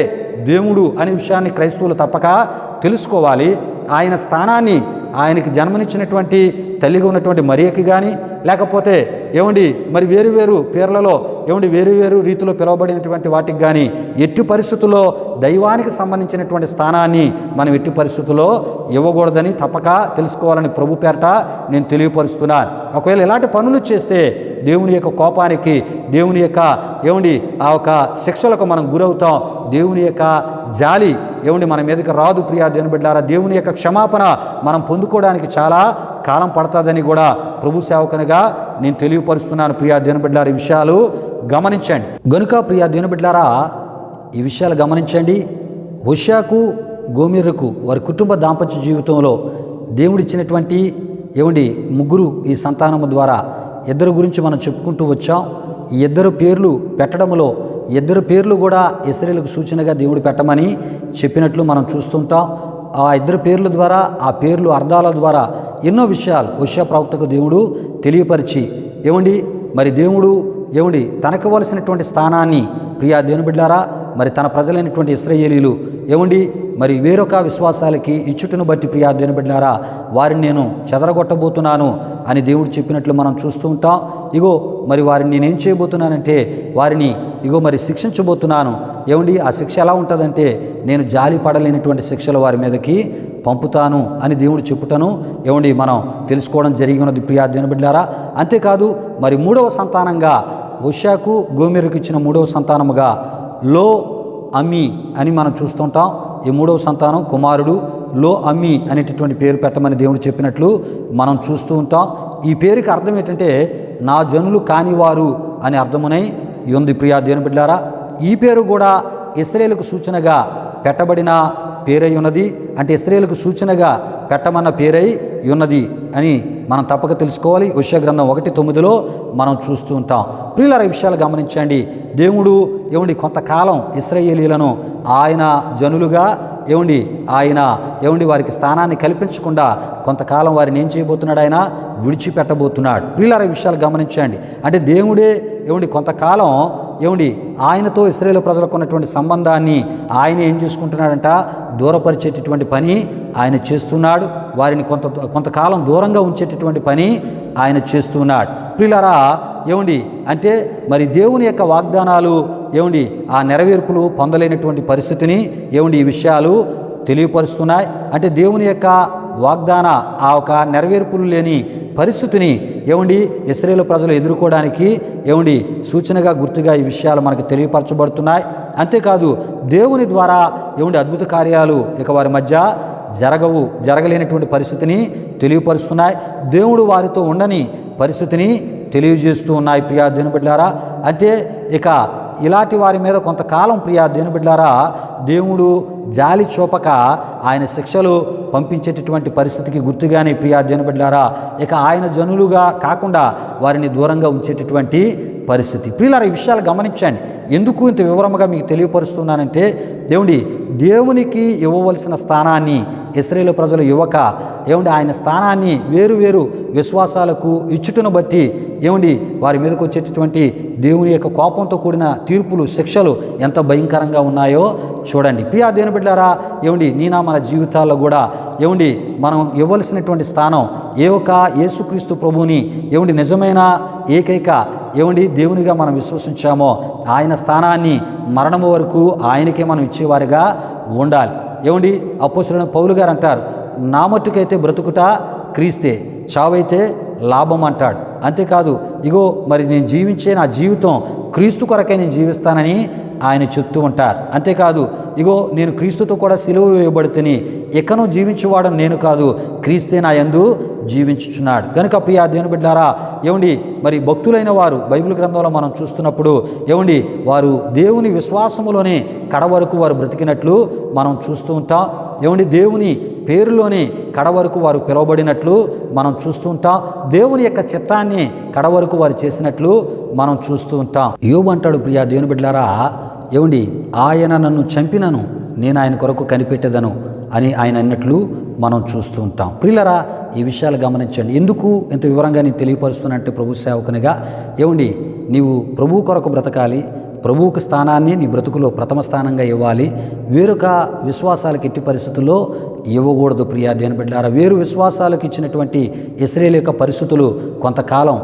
దేవుడు అనే విషయాన్ని క్రైస్తవులు తప్పక తెలుసుకోవాలి. ఆయన స్థానాన్ని ఆయనకి జన్మనిచ్చినటువంటి తల్లిగా ఉన్నటువంటి మరియకి కానీ లేకపోతే ఏమండి మరి వేరు పేర్లలో ఏమండి వేరు రీతిలో పిలువబడినటువంటి వాటికి కానీ ఎట్టి పరిస్థితుల్లో దైవానికి సంబంధించినటువంటి స్థానాన్ని మనం ఎట్టి పరిస్థితుల్లో ఇవ్వకూడదని తప్పక తెలుసుకోవాలని ప్రభు పేరట నేను తెలియపరుస్తున్నాను. ఒకవేళ ఇలాంటి పనులు చేస్తే దేవుని యొక్క కోపానికి దేవుని యొక్క ఏమండి ఆ యొక్క శిక్షలకు మనం గురవుతాం. దేవుని యొక్క జాలి ఏమండి మన మీదకి రాదు ప్రియా దేవుని బిడ్డలారా. దేవుని యొక్క క్షమాపణ మనం పొందుకోవడానికి చాలా కాలం పడుతుందని కూడా ప్రభు సేవకునిగా నేను తెలియపరుస్తున్నాను ప్రియా దేవుని బిడ్డలారా. ఈ విషయాలు గమనించండి. గనుక ప్రియా దేవుని బిడ్డలారా ఈ విషయాలు గమనించండి. హోషేయకు గోమెరుకు వారి కుటుంబ దాంపత్య జీవితంలో దేవుడిచ్చినటువంటి ఏమండి ముగ్గురు ఈ సంతానము ద్వారా ఇద్దరు గురించి మనం చెప్పుకుంటూ వచ్చాం. ఈ ఇద్దరు పేర్లు పెట్టడంలో ఇద్దరు పేర్లు కూడా ఇశ్రాయేలుకు సూచనగా దేవుడు పెట్టమని చెప్పినట్లు మనం చూస్తుంటాం. ఆ ఇద్దరు పేర్ల ద్వారా ఆ పేర్లు అర్థాల ద్వారా ఎన్నో విషయాలు హోషేయ ప్రవక్తకు దేవుడు తెలియపరిచి ఏమండి మరి దేవుడు ఏమండి తనకివ్వాల్సినటువంటి స్థానాన్ని ప్రియా దేవుని బిడ్డలారా మరి తన ప్రజలైనటువంటి ఇశ్రాయేలీలు ఏమండి మరి వేరొక విశ్వాసాలకి ఇచ్చుటను బట్టి ప్రియా దేవుని బిడ్డలారా వారిని నేను చెదరగొట్టబోతున్నాను అని దేవుడు చెప్పినట్లు మనం చూస్తూ ఉంటాం. ఇగో మరి వారిని నేనేం చేయబోతున్నానంటే వారిని ఇగో మరి శిక్షించబోతున్నాను. ఏమండి ఆ శిక్ష ఎలా ఉంటుందంటే నేను జాలి పడలేనటువంటి శిక్షలు వారి మీదకి పంపుతాను అని దేవుడు చెప్పుటను ఏమండి మనం తెలుసుకోవడం జరిగి ఉన్నది ప్రియా దేవుని బిడ్డలారా. అంతేకాదు మరి మూడవ సంతానంగా హోషేయకు గోమెరుకు ఇచ్చిన మూడవ సంతానముగా లో అమ్మి అని మనం చూస్తుంటాం. ఈ మూడవ సంతానం కుమారుడు లో అమ్మి అనేటటువంటి పేరు పెట్టమని దేవుడు చెప్పినట్లు మనం చూస్తూ ఉంటాం. ఈ పేరుకి అర్థం ఏంటంటే నా జనులు కానివారు అని అర్థమునై ఉంది ప్రియా దేవుని బిడ్డలారా. ఈ పేరు కూడా ఇశ్రాయేలుకు సూచనగా పెట్టబడిన పేరై ఉన్నది. అంటే ఇశ్రాయేలుకు సూచనగా పెట్టమన్న పేరై ఉన్నది అని మనం తప్పక తెలుసుకోవాలి. హోషేయ గ్రంథం 1:9 మనం చూస్తూ ఉంటాం. ప్రియులారా ఈ విషయాలు గమనించండి. దేవుడు ఏమండి కొంతకాలం ఇశ్రాయేలీలను ఆయన జనులుగా ఆయన వారికి స్థానాన్ని కల్పించకుండా కొంతకాలం వారిని ఏం చేయబోతున్నాడు? ఆయన విడిచిపెట్టబోతున్నాడు. ప్రియులారా ఈ విషయాలు గమనించండి. అంటే దేవుడే కొంతకాలం ఆయనతో ఇశ్రాయేలు ప్రజలకు ఉన్నటువంటి సంబంధాన్ని ఆయన ఏం చేసుకుంటున్నాడంట? దూరపరిచేటటువంటి పని ఆయన చేస్తున్నాడు. వారిని కొంతకాలం దూరంగా ఉంచేటటువంటి పని ఆయన చేస్తున్నాడు. ప్రియులారా అంటే మరి దేవుని యొక్క వాగ్దానాలు ఆ నెరవేర్పులు పొందలేనటువంటి పరిస్థితిని ఈ విషయాలు తెలియపరుస్తున్నాయి. అంటే దేవుని యొక్క వాగ్దాన ఆ ఒక నెరవేర్పులు లేని పరిస్థితిని ఇశ్రాయేలు ప్రజలు ఎదుర్కోవడానికి సూచనగా గుర్తుగా ఈ విషయాలు మనకు తెలియపరచబడుతున్నాయి. అంతేకాదు దేవుని ద్వారా అద్భుత కార్యాలు ఇక వారి మధ్య జరగలేనటువంటి పరిస్థితిని తెలియపరుస్తున్నాయి. దేవుడు వారితో ఉండని పరిస్థితిని తెలియజేస్తూ ఉన్నాయి ప్రియా దేవుని బిడ్డలారా. అంటే ఇక ఇలాంటి వారి మీద కొంతకాలం ప్రియా దేవుని బిడ్డలారా దేవుడు జాలి చూపక ఆయన శిక్షలు పంపించేటటువంటి పరిస్థితికి గుర్తుగానే ప్రియా దేవుని బిడ్డలారా ఇక ఆయన జనులుగా కాకుండా వారిని దూరంగా ఉంచేటటువంటి పరిస్థితి. ప్రియులారా ఈ విషయాలు గమనించండి. ఎందుకు ఇంత వివరంగా మీకు తెలియపరుస్తున్నానంటే దేవునికి ఇవ్వవలసిన స్థానాన్ని ఇశ్రాయేలు ప్రజలు ఇవ్వక ఆయన స్థానాన్ని వేరు విశ్వాసాలకు ఇచ్చుటను బట్టి వారి మీదకి వచ్చేటటువంటి దేవుని యొక్క కోపంతో కూడిన తీర్పులు శిక్షలు ఎంత భయంకరంగా ఉన్నాయో చూడండి. ప్రియా దేవుని బిడ్డలారా నీనా మన జీవితాల్లో కూడా మనం ఇవ్వవలసినటువంటి స్థానం యేసుక్రీస్తు ప్రభువుని నిజమైన ఏకైక దేవునిగా మనం విశ్వసించామో ఆయన స్థానాన్ని మరణము వరకు ఆయనకే మనం ఇచ్చేవారిగా ఉండాలి. అపోస్తలుడైన పౌలు గారు అంటారు, నా మట్టుకైతే బ్రతుకుట క్రీస్తే, చావైతే లాభం అంటాడు. అంతేకాదు మరి నేను జీవించే నా జీవితం క్రీస్తు కొరకై నేను జీవిస్తానని ఆయన చెప్తూ ఉంటారు. అంతేకాదు నేను క్రీస్తుతో కూడా సిలువ వేయబడితేని ఎక్కనో జీవించేవాడు నేను కాదు, క్రీస్తే నా యందు జీవించుచున్నాడు. కనుక ప్రియా దేవుని బిడ్డలారా మరి భక్తులైన వారు బైబిల్ గ్రంథంలో మనం చూస్తున్నప్పుడు వారు దేవుని విశ్వాసములోనే కడవరకు వారు బ్రతికినట్లు మనం చూస్తూ ఉంటాం. దేవుని పేరులోనే కడవరకు వారు పిలువబడినట్లు మనం చూస్తూ ఉంటాం. దేవుని యొక్క చిత్తాన్ని కడవరకు వారు చేసినట్లు మనం చూస్తూ ఉంటాం. యోబు అంటాడు ప్రియా దేవుని బిడ్డలారా ఆయన నన్ను చంపినను నేను ఆయన కొరకు కనిపెట్టేదను అని ఆయన అన్నట్లు మనం చూస్తూ ఉంటాం. ప్రియులరా ఈ విషయాలు గమనించండి. ఎందుకు ఇంత వివరంగా నేను తెలియపరుస్తున్నట్టు ప్రభు సేవకునిగా నీవు ప్రభువు కొరకు బ్రతకాలి, ప్రభువుకు స్థానాన్ని నీ బ్రతుకులో ప్రథమ స్థానంగా ఇవ్వాలి. వేరొక విశ్వాసాలకు ఎట్టి పరిస్థితుల్లో ఇవ్వకూడదు ప్రియా దేవుని బిడ్డలారా. వేరు విశ్వాసాలకు ఇచ్చినటువంటి ఇశ్రాయేలు యొక్క పరిస్థితులు కొంతకాలం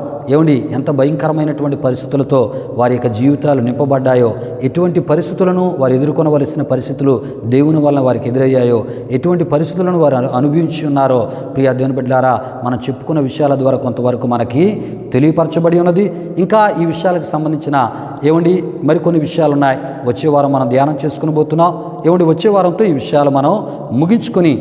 ఎంత భయంకరమైనటువంటి పరిస్థితులతో వారి యొక్క జీవితాలు నింపబడ్డాయో, ఎటువంటి పరిస్థితులను వారు ఎదుర్కొనవలసిన పరిస్థితులు దేవుని వలన వారికి ఎదురయ్యాయో, ఎటువంటి పరిస్థితులను వారు అనుభవించి ఉన్నారో ప్రియా దేవుని బిడ్డలారా మనం చెప్పుకున్న విషయాల ద్వారా కొంతవరకు మనకి తెలియపరచబడి ఉన్నది. ఇంకా ఈ విషయాలకు సంబంధించిన మరికొన్ని విషయాలు ఉన్నాయి. వచ్చే వారం మనం ధ్యానం చేసుకుని పోతున్నాం. వచ్చే వారంతో ఈ విషయాలు మనం ముగించుకొని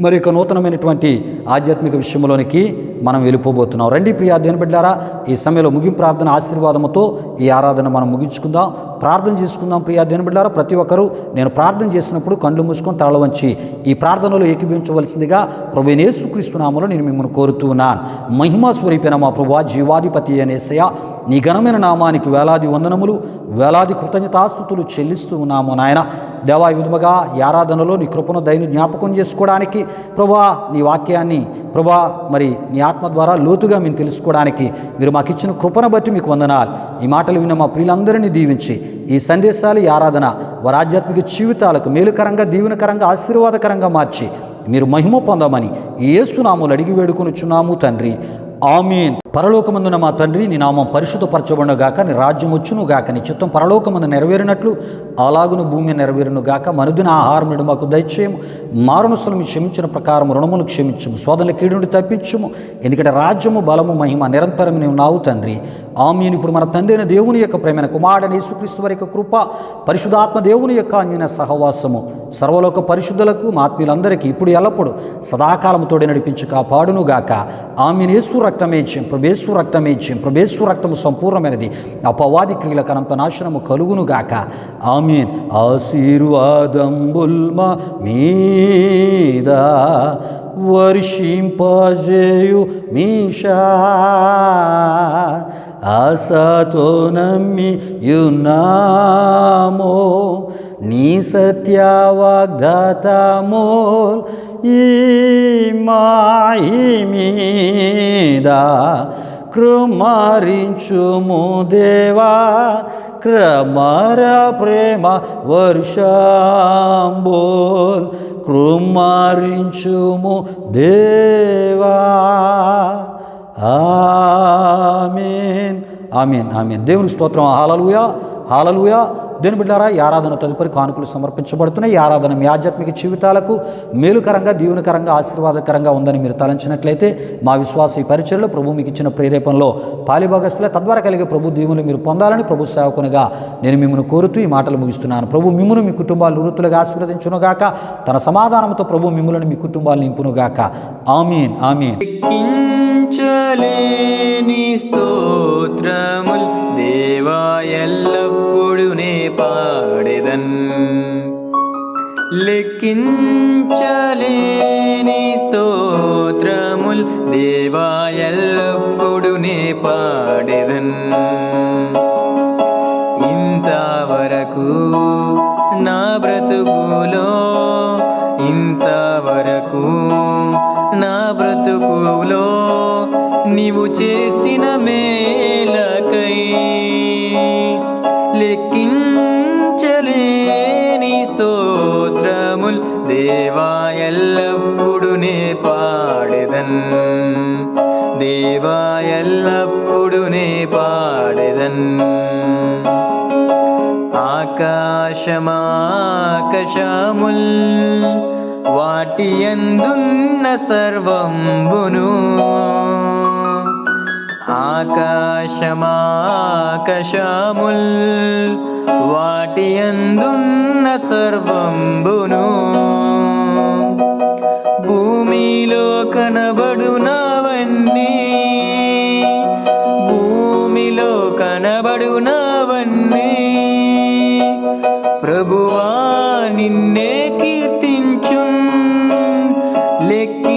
మరి ఒక నూతనమైనటువంటి ఆధ్యాత్మిక విషయంలోనికి మనం వెళ్ళిపోబోతున్నాం. రండి ప్రియా దేవుని బిడ్డలారా ఈ సమయంలో ముగింపు ప్రార్థన ఆశీర్వాదముతో ఈ ఆరాధన మనం ముగించుకుందాం, ప్రార్థన చేసుకుందాం. ప్రియా దేవుని బిడ్డలారా ప్రతి ఒక్కరూ నేను ప్రార్థన చేసినప్పుడు కళ్ళు మూసుకొని తల వంచి ఈ ప్రార్థనలో ఏకీభవించవలసిందిగా ప్రభువైన యేసుక్రీస్తు నామములో నేను మిమ్మల్ని కోరుతూ ఉన్నాను. మహిమా స్వరూపైన మా ప్రభువా, జీవాధిపతి అయిన యేసయ్యా, నీ ఘనమైన నామానికి వేలాది వందనములు, వేలాది కృతజ్ఞతాస్తుతులు చెల్లిస్తూ ఉన్నాము నాయన. దేవా, ఈ విధముగా ఈ ఆరాధనలో నీ కృపను దయను జ్ఞాపకం చేసుకోవడానికి ప్రభా, నీ వాక్యాన్ని ప్రభా మరి నీ ఆత్మ ద్వారా లోతుగా మేము తెలుసుకోవడానికి మీరు మాకు ఇచ్చిన కృపను బట్టి మీకు వందనాలు. ఈ మాటలు విన్న మా ప్రియులందరినీ దీవించి ఈ సందేశాలు, ఈ ఆరాధన వారి ఆధ్యాత్మిక జీవితాలకు మేలుకరంగా, దీవెనకరంగా, ఆశీర్వాదకరంగా మార్చి మీరు మహిమ పొందమని యేసు నామములో అడిగి వేడుకొనుచున్నాము తండ్రి. ఆమేన్. పరలోకమందున మా తండ్రి, నీ నామం పరిశుద్ధపరచబడును గాక, నీ రాజ్యం వచ్చును గాక, నీ చిత్తం పరలోకమందు నెరవేరినట్లు అలాగును భూమి నెరవేరును గాక. మనుదిన ఆహారం నేడు మాకు దయచేయము. మారుమస్తులు మీ క్షమించిన ప్రకారం రుణమును క్షమించము. శోధన కీడు నుండి తప్పించుము. ఎందుకంటే రాజ్యము, బలము, మహిమ నిరంతరం నీవు నావు తండ్రి. ఆమేన్. ఇప్పుడు మన తండ్రి అయిన దేవుని యొక్క ప్రేమైన కుమారుడైన యేసుక్రీస్తు వారి యొక్క కృప, పరిశుద్ధాత్మ దేవుని యొక్క అన్యోన్య సహవాసము సర్వలోక పరిశుద్ధులకు, మా ఆత్మీయులందరికీ ఇప్పుడు ఎల్లప్పుడు సదాకాలము తోడే నడిపించి కాపాడును గాక. ఆమేన్. యేసు రక్తమే జయం, ప్రభేసు రక్తమే జయం, ప్రభేసు రక్తము సంపూర్ణమైనది. అపవాది క్రియల కనంత నాశనము కలుగును గాక. ఆమేన్. ఆశీర్వాదంబుల్ మా మీద వర్షింపజేయు మీషా, ఆశతో నమ్మియున్నామో నీ సత్య వాగ్దాతమోల్ ఈ మాయి మీద కృమరించుము దేవా, క్రమర ప్రేమ వర్షంబోల్ కృమరించుము దేవా. ఆమేన్. ఆమేన్. ఆమేన్. దేవునికి స్తోత్రం. హల్లెలూయా, హల్లెలూయా. దేవుని బిడ్డలారా, ఈ ఆరాధన తదుపరి కానుకలు సమర్పించబడుతున్నాయి. ఈ ఆరాధన మీ ఆధ్యాత్మిక జీవితాలకు మేలుకరంగా, దీవెనకరంగా, ఆశీర్వాదకరంగా ఉందని మీరు తలంచినట్లయితే మా విశ్వాస ఈ పరిచయలో ప్రభు మీకు ఇచ్చిన ప్రేరేపణలో పాలిభాగస్తులే, తద్వారా కలిగే ప్రభు దీవులు మీరు పొందాలని ప్రభు సేవకునిగా నేను మిమ్మల్ని కోరుతూ ఈ మాటలు ముగిస్తున్నాను. ప్రభు మిమ్మును మీ కుటుంబాలు వృత్తులుగా ఆశీర్వదించునుగాక. తన సమాధానంతో ప్రభు మిమ్ములను మీ కుటుంబాలు నింపునుగాక. ఆమీన్. ఆమీన్. లెక్కించలేని స్తోత్రముల్ దేవా, ఎల్లప్పుడు నే పాడెదన్. లెక్కించలేని స్తోత్రముల్ దేవా, ఎల్లప్పుడు నే పాడెదన్. ఇంతవరకు నా బ్రతుకులో, ఇంతవరకు నా బ్రతుకులో నీవు చేసిన మేలకై లెక్కించలేని స్తోత్రముల్ దేవా, ఎల్లప్పుడు నే పాడెదన్. దేవా, ఎల్లప్పుడు నే పాడెదన్. ఆకాశమాకాశముల్ వాటి యందున్న సర్వంబును, ఆకాశమాకాశముల్ వాటి యందున్న సర్వంబును, భూమిలో కనబడునవన్నీ, భూమిలో కనబడునవన్నీ ప్రభువా నిన్నే కీర్తించున్. లెక్కించలేని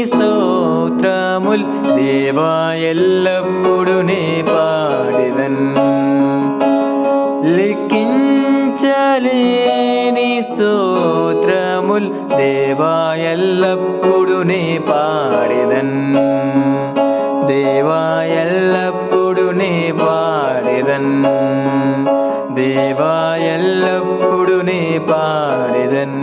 స్తోత్రముల్ దేవా, ఎల్లప్పుడు నే పాడెదన్. లెక్కించలేని స్తోత్రముల్ దేవా, ఎల్లప్పుడు నే పాడెదన్. దేవా, ఎల్లప్పుడు నే పాడెదన్. దేవా, ఎల్లప్పుడు నే పాడెదన్.